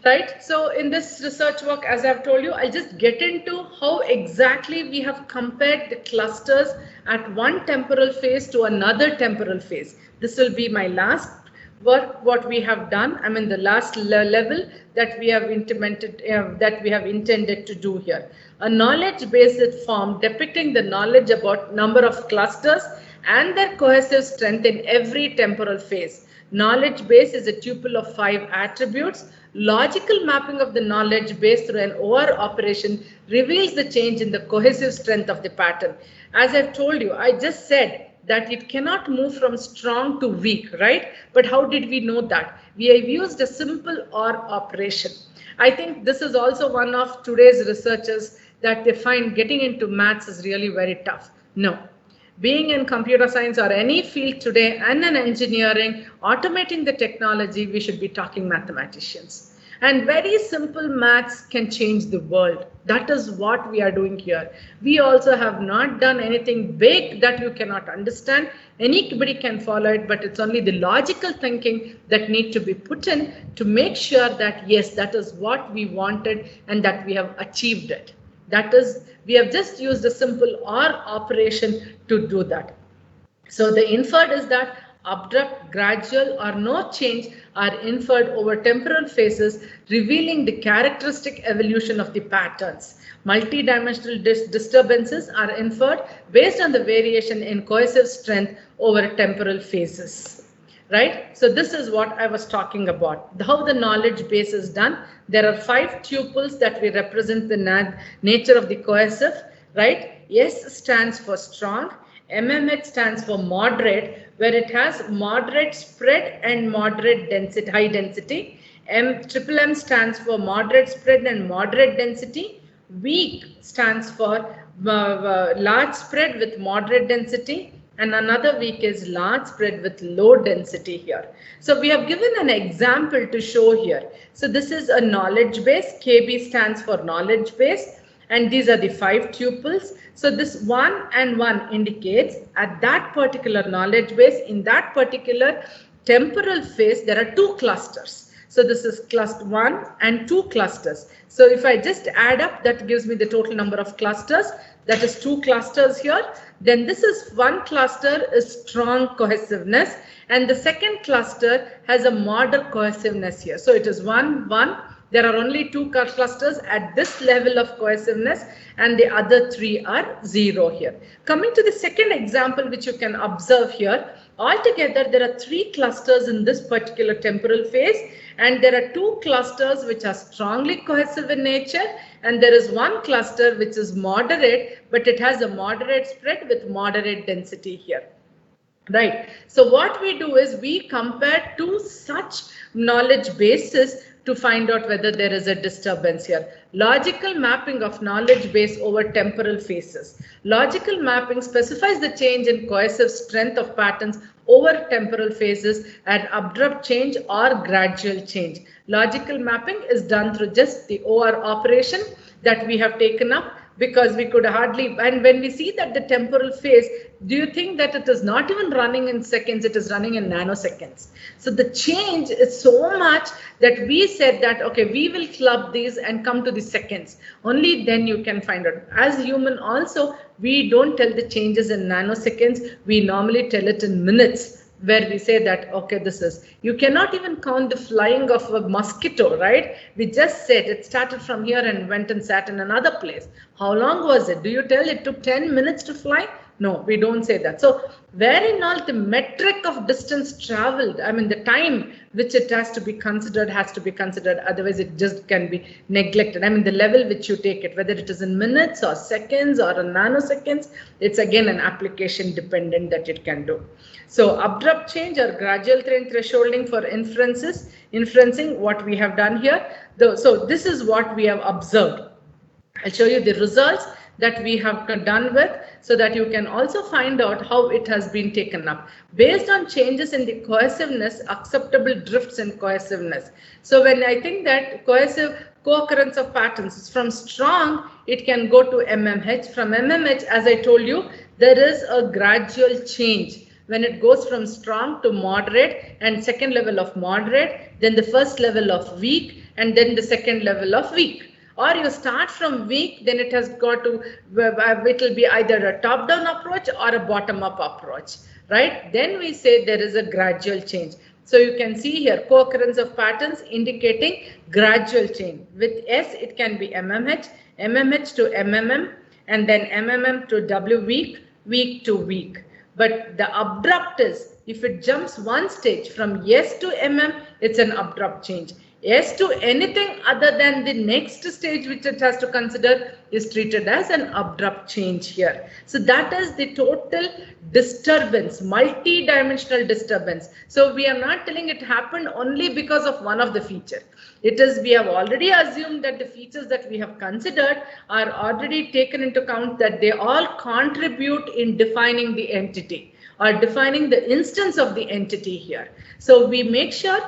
Right? So in this research work, as I've told you, I'll just get into how exactly we have compared the clusters at one temporal phase to another temporal phase. This will be my last work, what we have done, I mean the last level that we have implemented, that we have intended to do here. A knowledge-based form depicting the knowledge about number of clusters and their cohesive strength in every temporal phase. Knowledge base is a tuple of 5 attributes. Logical mapping of the knowledge base through an OR operation reveals the change in the cohesive strength of the pattern. As I've told you, I just said that it cannot move from strong to weak, right? But how did we know that? We have used a simple OR operation. I think this is also one of today's researchers that they find getting into maths is really very tough. No. Being in computer science or any field today and in engineering, automating the technology, we should be talking mathematicians. And very simple maths can change the world. That is what we are doing here. We also have not done anything big that you cannot understand. Anybody can follow it, but it's only the logical thinking that need to be put in to make sure that yes, that is what we wanted and that we have achieved it. That is, we have just used a simple OR operation to do that. So the inferred is that abrupt, gradual or no change are inferred over temporal phases, revealing the characteristic evolution of the patterns. Multidimensional disturbances are inferred based on the variation in cohesive strength over temporal phases. Right? So this is what I was talking about. How the knowledge base is done. There are 5 tuples that we represent the nature of the cohesive. Right? S stands for strong. MMH stands for moderate, where it has moderate spread and moderate density, high density. M stands for moderate spread and moderate density. Weak stands for large spread with moderate density. And another weak is large spread with low density here. So we have given an example to show here. So this is a knowledge base. KB stands for knowledge base. And these are the 5 tuples. So this 1 and 1 indicates at that particular knowledge base, in that particular temporal phase, there are 2 clusters. So this is cluster 1 and 2 clusters. So if I just add up, that gives me the total number of clusters. That is 2 clusters here. Then this is 1 cluster is strong cohesiveness. And the second cluster has a moderate cohesiveness here. So it is 1, 1. There are only 2 clusters at this level of cohesiveness and the other 3 are 0 here. Coming to the second example, which you can observe here, altogether there are 3 clusters in this particular temporal phase and there are 2 clusters which are strongly cohesive in nature and there is 1 cluster which is moderate, but it has a moderate spread with moderate density here. Right. So what we do is we compare 2 such knowledge bases to find out whether there is a disturbance here. Logical mapping of knowledge base over temporal phases. Logical mapping specifies the change in cohesive strength of patterns over temporal phases at abrupt change or gradual change. Logical mapping is done through just the OR operation that we have taken up, because we could hardly, and when we see that the temporal phase, do you think that it is not even running in seconds, it is running in nanoseconds. So the change is so much that we said that, okay, we will club these and come to the seconds. Only then you can find out. As human also, we don't tell the changes in nanoseconds, we normally tell it in minutes, where we say that, okay, this is, you cannot even count the flying of a mosquito, right? We just said it started from here and went and sat in another place. How long was it? Do you tell it took 10 minutes to fly? No, we don't say that. So wherein all the metric of distance traveled, I mean the time which it has to be considered, otherwise it just can be neglected. I mean the level which you take it, whether it is in minutes or seconds or in nanoseconds, it's again an application dependent that it can do. So abrupt change or gradual thresholding for inferencing what we have done here. So this is what we have observed. I'll show you the results that we have done with, so that you can also find out how it has been taken up. Based on changes in the cohesiveness, acceptable drifts in cohesiveness. So when I think that cohesive co-occurrence of patterns is from strong, it can go to MMH. From MMH, as I told you, there is a gradual change. When it goes from strong to moderate and second level of moderate, then the first level of weak and then the second level of weak. Or you start from weak, then it has got to, it will be either a top-down approach or a bottom-up approach, right? Then we say there is a gradual change. So you can see here co-occurrence of patterns indicating gradual change. With S, it can be MMH, MMH to MMM, and then MMM to W weak, weak to weak. But the abrupt is, if it jumps one stage from S to MM, it's an abrupt change. S to anything other than the next stage which it has to consider is treated as an abrupt change here. So that is the total disturbance, multi-dimensional disturbance. So we are not telling it happened only because of one of the features. It is, we have already assumed that the features that we have considered are already taken into account, that they all contribute in defining the entity or defining the instance of the entity here. So we make sure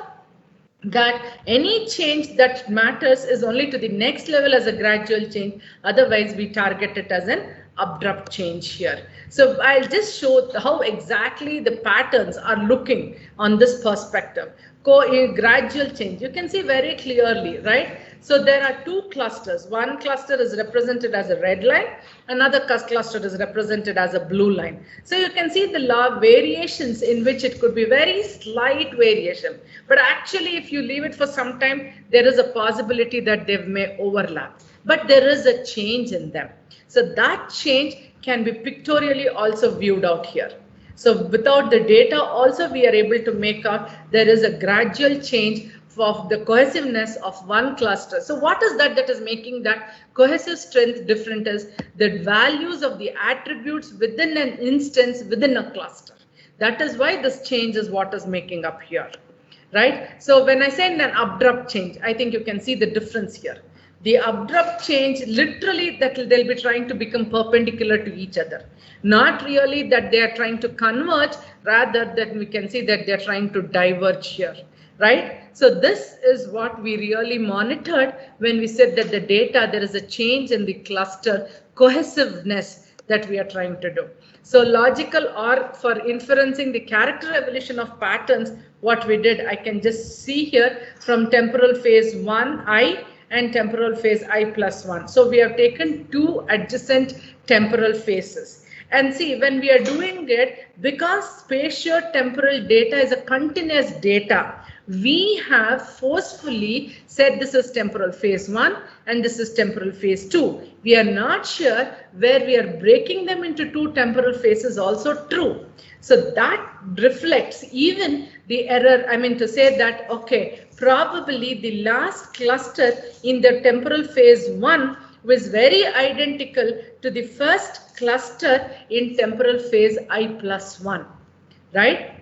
that any change that matters is only to the next level as a gradual change. Otherwise, we target it as an abrupt change here. So I'll just show how exactly the patterns are looking on this perspective. Gradual change, you can see very clearly, right? So there are two clusters. One cluster is represented as a red line, another cluster is represented as a blue line. So you can see the log variations in which it could be very slight variation, but actually if you leave it for some time, there is a possibility that they may overlap, but there is a change in them. So that change can be pictorially also viewed out here. So without the data also we are able to make out there is a gradual change of the cohesiveness of one cluster. So what is that is making that cohesive strength different is the values of the attributes within an instance within a cluster. That is why this change is what is making up here, right? So when I say an abrupt change, I think you can see the difference here. The abrupt change, literally that they'll be trying to become perpendicular to each other. Not really that they are trying to converge, rather that we can see that they're trying to diverge here, right? So this is what we really monitored when we said that the data, there is a change in the cluster cohesiveness that we are trying to do. So logical or for inferencing the character evolution of patterns, what we did, I can just see here from temporal phase 1, I, and temporal phase I+1. So we have taken two adjacent temporal phases. And see, when we are doing it, because spatio-temporal data is a continuous data, we have forcefully said this is temporal phase 1 and this is temporal phase 2. We are not sure where we are breaking them into two temporal phases also true. So that reflects even the error, I mean to say that, okay, probably the last cluster in the temporal phase 1 was very identical to the first cluster in temporal phase I+1, right?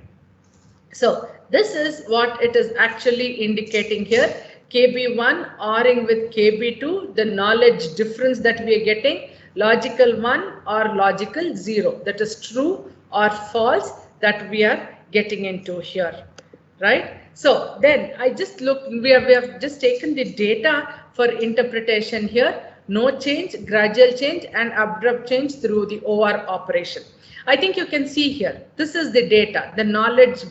So this is what it is actually indicating here. KB1 ORing with KB2, the knowledge difference that we are getting, logical 1 or logical 0, that is true or false that we are getting into here, right? So then I just look, we have just taken the data for interpretation here, no change, gradual change and abrupt change through the OR operation. I think you can see here, this is the data, the knowledge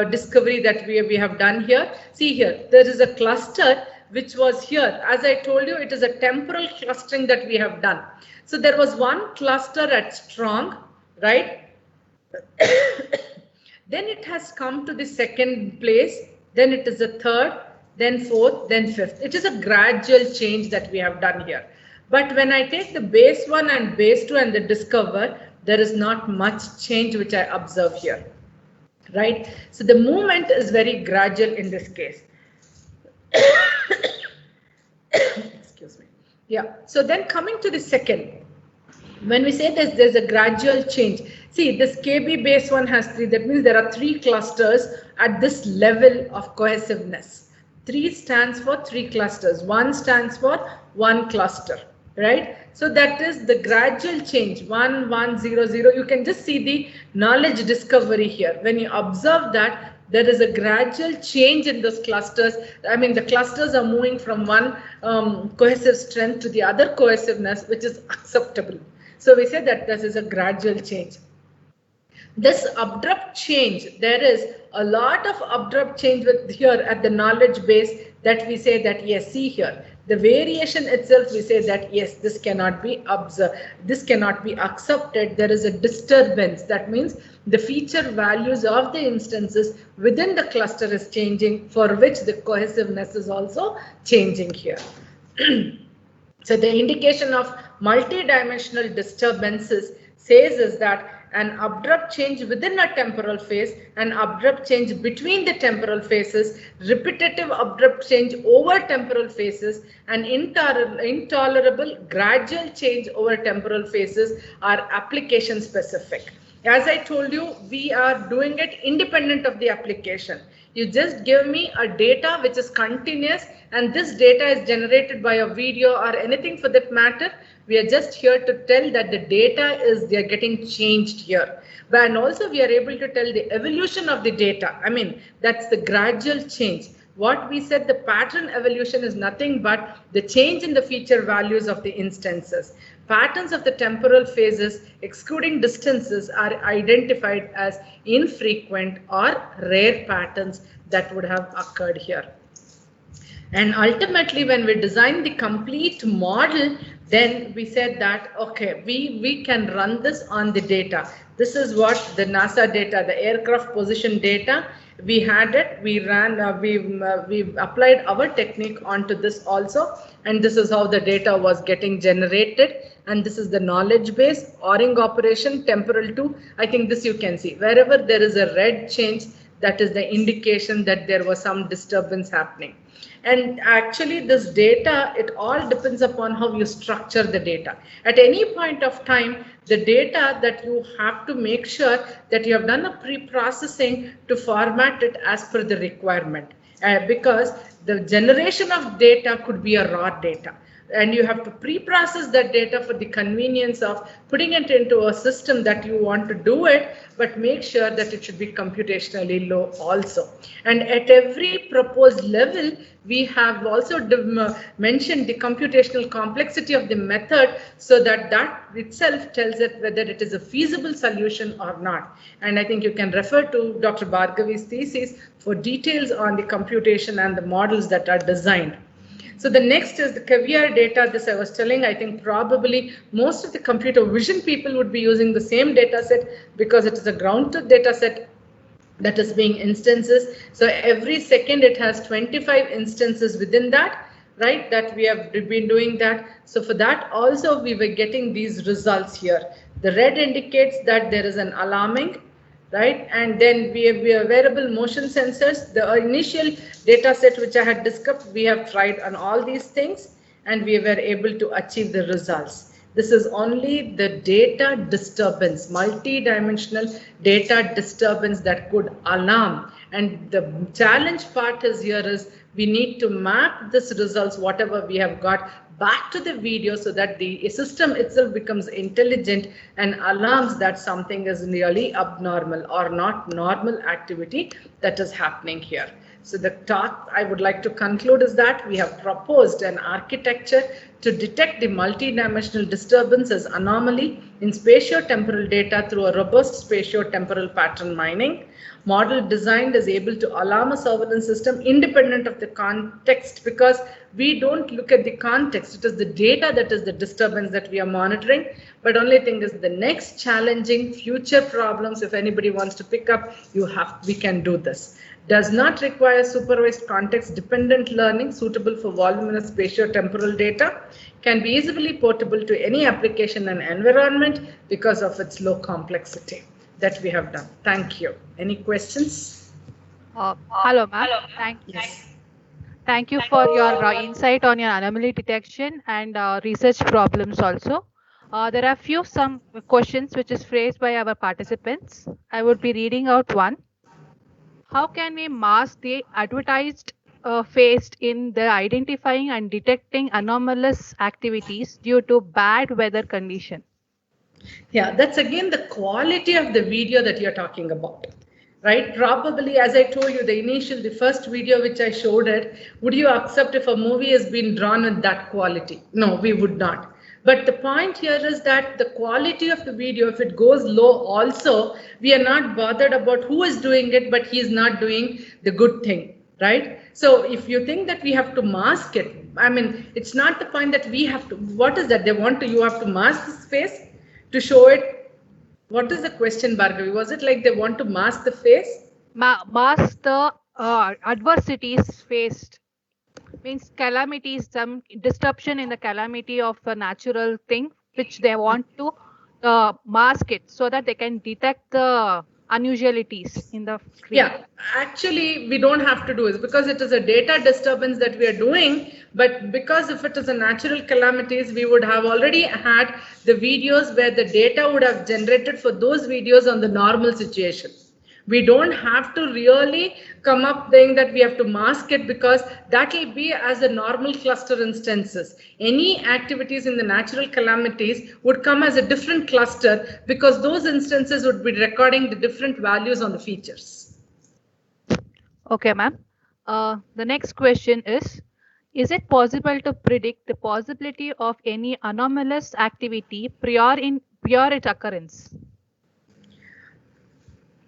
discovery that we have done here. See here, there is a cluster which was here. As I told you, it is a temporal clustering that we have done. So there was one cluster at strong, right? Then it has come to the second place, then it is a third, then fourth, then fifth. It is a gradual change that we have done here. But when I take the base 1 and base 2 and the discover, there is not much change which I observe here, right? So the movement is very gradual in this case. Excuse me. Yeah, so then coming to the second, when we say there's a gradual change, see this KB base 1 has 3, that means there are 3 clusters at this level of cohesiveness. 3 stands for 3 clusters, 1 stands for 1 cluster, right? So that is the gradual change, 1, 1, 0, 0. You can just see the knowledge discovery here. When you observe that, there is a gradual change in those clusters. I mean, the clusters are moving from one cohesive strength to the other cohesiveness, which is acceptable. So we say that this is a gradual change. This abrupt change, there is a lot of abrupt change with here at the knowledge base that we say that yes, see here. The variation itself, we say that yes, this cannot be observed, this cannot be accepted. There is a disturbance. That means the feature values of the instances within the cluster is changing, for which the cohesiveness is also changing here. So the indication of multidimensional disturbances says is that an abrupt change within a temporal phase, an abrupt change between the temporal phases, repetitive abrupt change over temporal phases, and intolerable gradual change over temporal phases are application specific. As I told you, we are doing it independent of the application. You just give me a data which is continuous, and this data is generated by a video or anything for that matter. We are just here to tell that the data is, they are getting changed here. And also we are able to tell the evolution of the data. I mean, that's the gradual change. what we said, the pattern evolution is nothing but the change in the feature values of the instances. Patterns of the temporal phases, excluding distances, are identified as infrequent or rare patterns that would have occurred here. And ultimately, when we designed the complete model, then we said that, okay, we can run this on the data. This is what the NASA data, the aircraft position data, we had it, we ran, we applied our technique onto this also. And this is how the data was getting generated. And this is the knowledge base, ORing operation, temporal 2. I think this you can see. Wherever there is a red change, that is the indication that there was some disturbance happening. And actually this data, it all depends upon how you structure the data. At any point of time, the data that you have to make sure that you have done a pre-processing to format it as per the requirement. Because the generation of data could be a raw data. And you have to pre-process that data for the convenience of putting it into a system that you want to do it, but make sure that it should be computationally low also. And at every proposed level, we have also mentioned the computational complexity of the method, so that that itself tells it whether it is a feasible solution or not. And I think you can refer to Dr. Bhargavi's thesis for details on the computation and the models that are designed. So the next is the caviar data. This I was telling, I think probably most of the computer vision people would be using the same data set because it is a ground truth data set that is being instances. So every second it has 25 instances within that, right, that we have been doing that. So for that also we were getting these results here. The red indicates that there is an alarming, right? And then we have wearable motion sensors. The initial data set which I had discussed, we have tried on all these things and we were able to achieve the results. This is only the data disturbance, multi-dimensional data disturbance that could alarm. And the challenge part is here is we need to map this results, whatever we have got, back to the video so that the system itself becomes intelligent and alarms that something is really abnormal or not normal activity that is happening here. So the talk I would like to conclude is that we have proposed an architecture to detect the multidimensional disturbance as anomaly in spatio-temporal data through a robust spatio-temporal pattern mining. Model designed is able to alarm a surveillance system independent of the context, because we don't look at the context. It is the data that is the disturbance that we are monitoring. But only thing is the next challenging future problems, if anybody wants to pick up, we can do this. Does not require supervised context dependent learning suitable for voluminous spatio-temporal data, can be easily portable to any application and environment because of its low complexity that we have done. Thank you. Any questions? Hello, ma'am. Thank you for your insight on your anomaly detection and research problems also. There are some questions which is phrased by our participants. I would be reading out one. How can we mask the advertised phase in the identifying and detecting anomalous activities due to bad weather condition? Yeah, that's again the quality of the video that you're talking about, right? Probably, as I told you, the first video which I showed it, would you accept if a movie has been drawn with that quality? No, we would not. But the point here is that the quality of the video, if it goes low also, we are not bothered about who is doing it, but he is not doing the good thing, right? So if you think that we have to mask it, I mean, it's not the point that we have to, what is that? You have to mask the face to show it. What is the question, Bhargavi? Was it like they want to mask the face? Mask the adversities faced. Means calamities, some disruption in the calamity of a natural thing, which they want to mask it so that they can detect the unusualities in the screen. Yeah, actually we don't have to do it because it is a data disturbance that we are doing. But because if it is a natural calamities, we would have already had the videos where the data would have generated for those videos on the normal situation. We don't have to really come up saying that we have to mask it, because that will be as a normal cluster instances. Any activities in the natural calamities would come as a different cluster, because those instances would be recording the different values on the features. Okay, ma'am. The next question is it possible to predict the possibility of any anomalous activity prior its occurrence?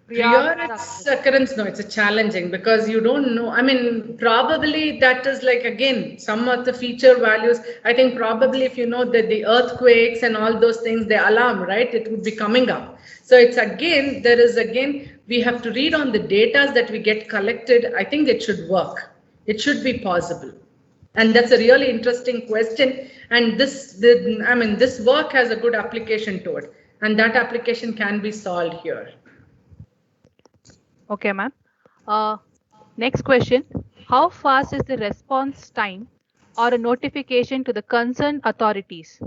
Prior its occurrence, no, it's a challenging because you don't know. I mean, probably that is like, again, some of the feature values. I think probably if you know that the earthquakes and all those things, they alarm, right? It would be coming up. So it's again, we have to read on the data that we get collected. I think it should work. It should be possible. And that's a really interesting question. And this work has a good application to it. And that application can be solved here. Okay, ma'am. Next question. How fast is the response time or a notification to the concerned authorities?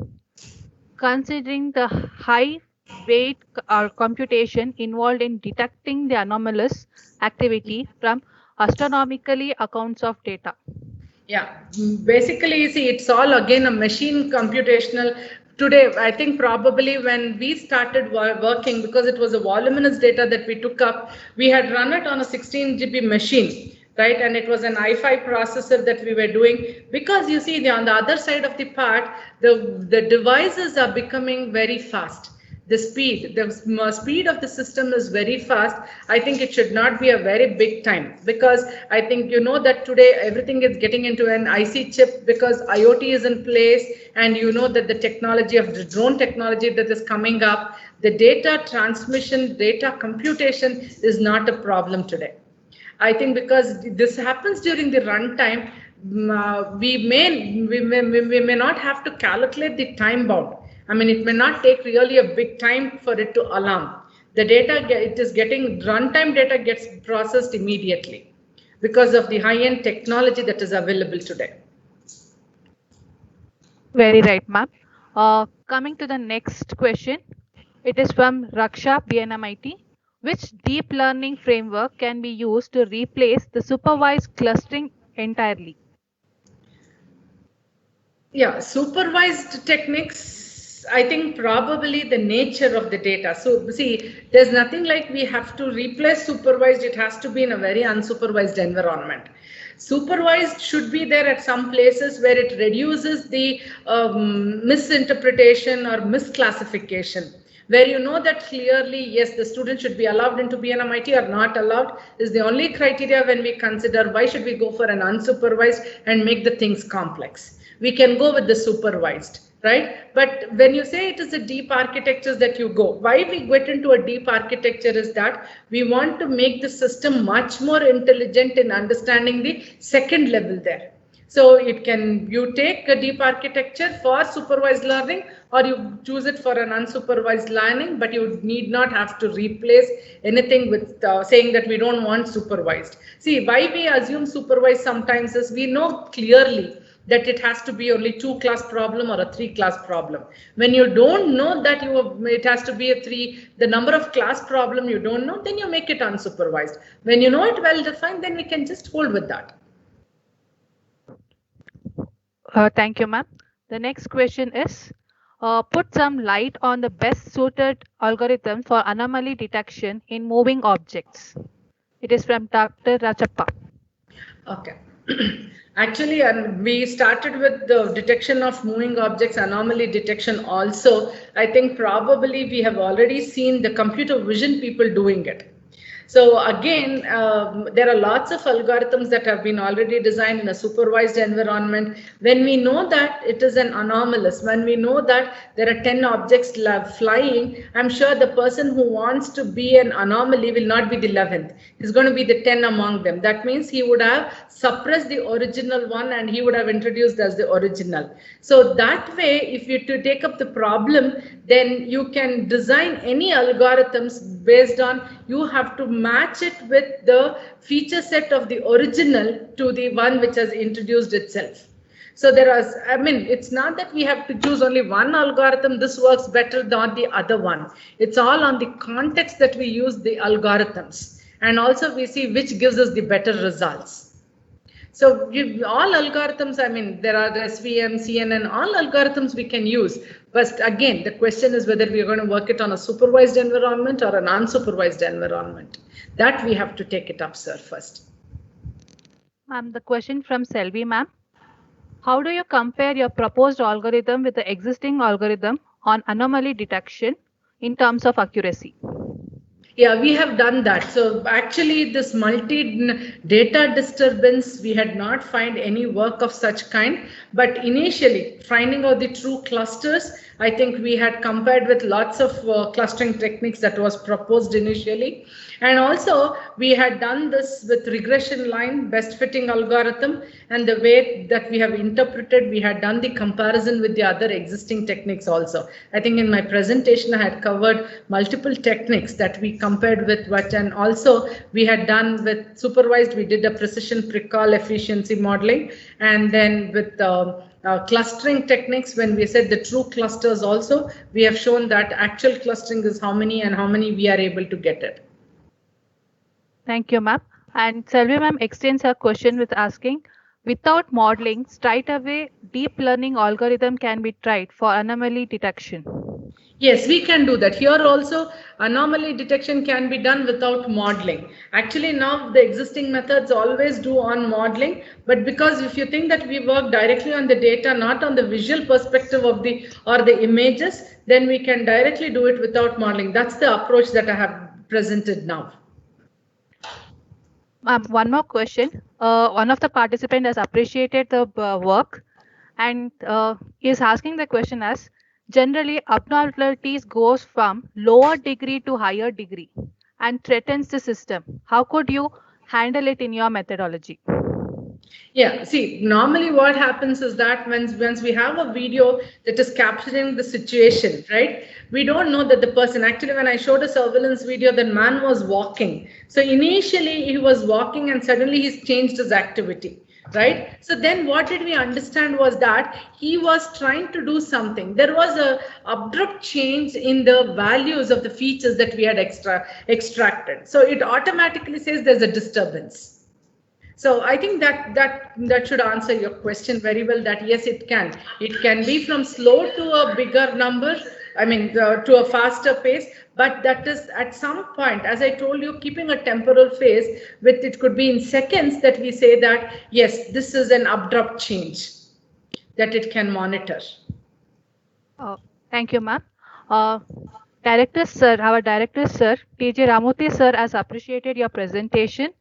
Considering the high weight or computation involved in detecting the anomalous activity from astronomically accounts of data. Yeah, basically, you see, it's all again a machine computational. Today, I think probably when we started working, because it was a voluminous data that we took up, we had run it on a 16 GB machine, right? And it was an i5 processor that we were doing, because you see, on the other side of the part, the devices are becoming very fast. The speed of the system is very fast. I think it should not be a very big time, because I think you know that today everything is getting into an IC chip because IoT is in place, and you know that the technology of the drone technology that is coming up, the data transmission, data computation is not a problem today. I think because this happens during the runtime, we may not have to calculate the time bound. I mean, it may not take really a big time for it to alarm. The data, runtime data gets processed immediately because of the high-end technology that is available today. Very right, ma'am. Coming to the next question, it is from Raksha, BNMIT. Which deep learning framework can be used to replace the supervised clustering entirely? Yeah, supervised techniques, I think probably the nature of the data. So see, there's nothing like we have to replace supervised. It has to be in a very unsupervised environment. Supervised should be there at some places where it reduces the misinterpretation or misclassification, where you know that clearly, yes, the student should be allowed into BNMIT or not allowed is the only criteria when we consider why should we go for an unsupervised and make the things complex. We can go with the supervised, right? But when you say it is a deep architectures that you go, why we get into a deep architecture is that we want to make the system much more intelligent in understanding the second level there. So it can, you take a deep architecture for supervised learning, or you choose it for an unsupervised learning, but you need not have to replace anything with saying that we don't want supervised. See, why we assume supervised sometimes is we know clearly that it has to be only 2-class problem or a 3-class problem. When you don't know that it has to be a 3, the number of class problem you don't know, then you make it unsupervised. When you know it well defined, then we can just hold with that. Thank you, ma'am. The next question is, put some light on the best suited algorithm for anomaly detection in moving objects. It is from Dr. Rachappa. Okay. Actually, we started with the detection of moving objects, anomaly detection also. I think probably we have already seen the computer vision people doing it. So again, there are lots of algorithms that have been already designed in a supervised environment. When we know that it is an anomalous, when we know that there are 10 objects flying, I'm sure the person who wants to be an anomaly will not be the 11th. He's going to be the 10 among them. That means he would have suppressed the original one and he would have introduced as the original. So that way, if you to take up the problem, then you can design any algorithms based on, you have to match it with the feature set of the original to the one which has introduced itself. So there are, I mean, it's not that we have to choose only one algorithm, this works better than the other one. It's all on the context that we use the algorithms. And also we see which gives us the better results. So all algorithms, I mean, there are SVM, CNN, all algorithms we can use. But again, the question is whether we are going to work it on a supervised environment or an unsupervised environment. That we have to take it up, sir, first. The question from Selvi, ma'am. How do you compare your proposed algorithm with the existing algorithm on anomaly detection in terms of accuracy? Yeah, we have done that. So actually this data disturbance, we had not find any work of such kind, but initially finding out the true clusters, I think we had compared with lots of clustering techniques that was proposed initially. And also we had done this with regression line, best fitting algorithm, and the way that we have interpreted, we had done the comparison with the other existing techniques also. I think in my presentation, I had covered multiple techniques that we compared with what, and also we had done with supervised, we did a precision precall efficiency modeling, and then with clustering techniques, when we said the true clusters also, we have shown that actual clustering is how many and how many we are able to get it. Thank you, ma'am. And Selvi ma'am extends her question with asking, without modeling, straight away deep learning algorithm can be tried for anomaly detection. Yes, we can do that. Here also, anomaly detection can be done without modeling. Actually, now the existing methods always do on modeling, but because if you think that we work directly on the data, not on the visual perspective of the images, then we can directly do it without modeling. That's the approach that I have presented now. One more question. One of the participants has appreciated the work and is asking the question as, generally abnormalities goes from lower degree to higher degree and threatens the system. How could you handle it in your methodology? Yeah, see, normally what happens is that once we have a video that is capturing the situation, right? We don't know that the person, actually when I showed a surveillance video, the man was walking. So initially he was walking and suddenly he's changed his activity, right? So then what did we understand was that he was trying to do something. There was a abrupt change in the values of the features that we had extracted. So it automatically says there's a disturbance. So I think that should answer your question very well, that yes, it can be from slow to a bigger number, I mean to a faster pace, but that is at some point, as I told you, keeping a temporal phase with it could be in seconds that we say that yes, this is an abrupt change that it can monitor. Thank you, ma'am. Director sir, our director sir, T.J. Ramurthy sir has appreciated your presentation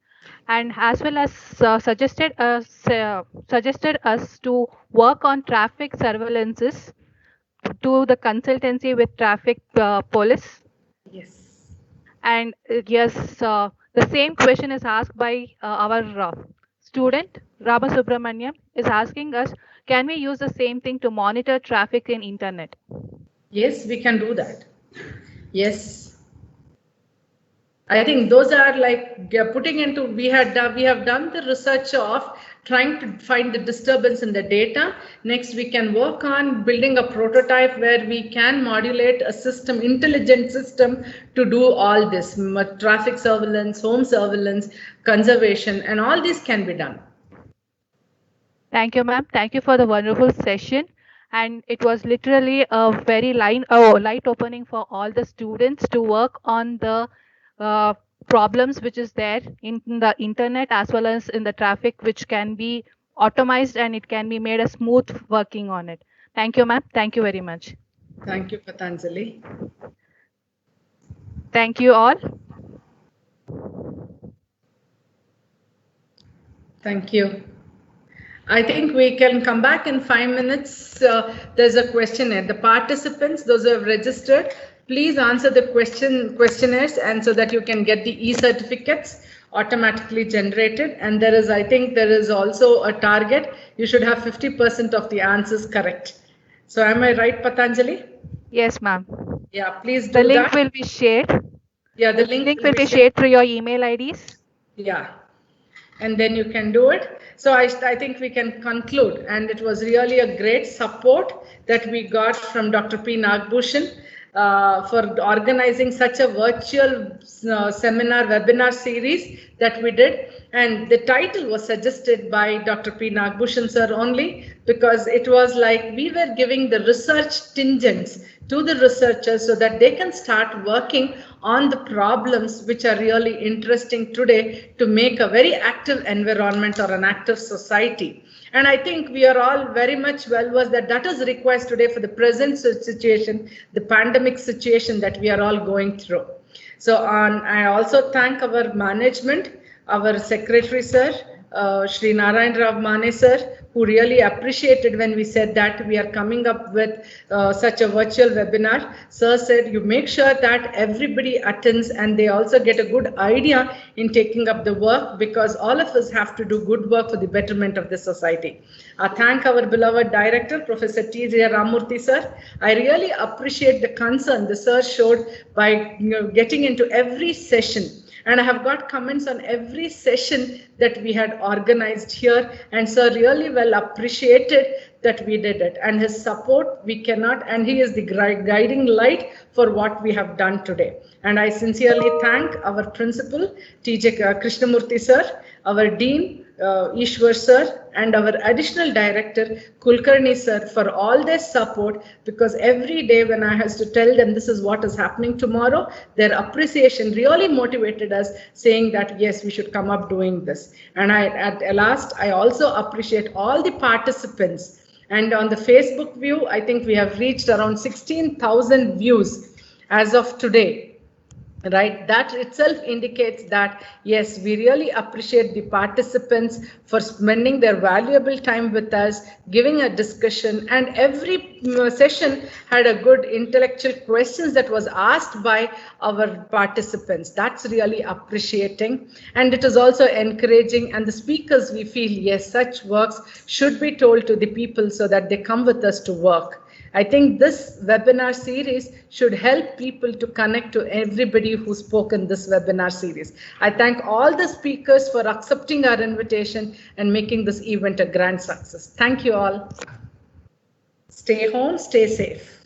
and as well as suggested us to work on traffic surveillances to the consultancy with traffic police. Yes. And yes, the same question is asked by our student, Rama Subramaniam, is asking us, can we use the same thing to monitor traffic in internet? Yes, we can do that. Yes. I think those are like putting into, we have done the research of trying to find the disturbance in the data. Next, we can work on building a prototype where we can modulate a system, intelligent system to do all this, traffic surveillance, home surveillance, conservation, and all this can be done. Thank you, ma'am. Thank you for the wonderful session. And it was literally a very light opening for all the students to work on the problems which is there in the internet as well as in the traffic, which can be automized and it can be made a smooth working on it. Thank you, ma'am. Thank you very much. Thank you, Patanjali. Thank you all. Thank you. I think we can come back in 5 minutes. There's a questionnaire. The participants, those who have registered, please answer the questionnaires, and so that you can get the e-certificates automatically generated. And there is, I think there is also a target. You should have 50% of the answers correct. So am I right, Patanjali? Yes, ma'am. Yeah, please do that. The link that. Will be shared. Yeah, the link will be shared through your email IDs. Yeah. And then you can do it. So I think we can conclude, and it was really a great support that we got from Dr. P. Nagbhushan for organizing such a virtual seminar webinar series that we did. And the title was suggested by Dr. P. Nagbhushan sir only, because it was like we were giving the research tangents to the researchers so that they can start working on the problems which are really interesting today to make a very active environment or an active society. And I think we are all very much well versed that that is required today for the present situation, the pandemic situation that we are all going through. So I also thank our management, our secretary sir, Shri Narayan Rao Mane sir, who really appreciated when we said that we are coming up with such a virtual webinar. Sir said, you make sure that everybody attends and they also get a good idea in taking up the work, because all of us have to do good work for the betterment of the society. I thank our beloved director, Professor T.J. Ramurthy sir. I really appreciate the concern the sir showed by getting into every session. And I have got comments on every session that we had organized here, and sir really well appreciated that we did it. And his support, we cannot, and he is the guiding light for what we have done today. And I sincerely thank our principal, T.J. Krishnamurthy sir, our dean, Ishwar sir, and our additional director, Kulkarni sir, for all their support, because every day when I has to tell them this is what is happening tomorrow, their appreciation really motivated us, saying that yes, we should come up doing this. And at last, I also appreciate all the participants. And on the Facebook view, I think we have reached around 16,000 views as of today. Right, that itself indicates that yes, we really appreciate the participants for spending their valuable time with us, giving a discussion, and every session had a good intellectual questions that was asked by our participants. That's really appreciating, and it is also encouraging, and the speakers, we feel yes, such works should be told to the people so that they come with us to work. I think this webinar series should help people to connect to everybody who spoke in this webinar series. I thank all the speakers for accepting our invitation and making this event a grand success. Thank you all. Stay home, stay safe.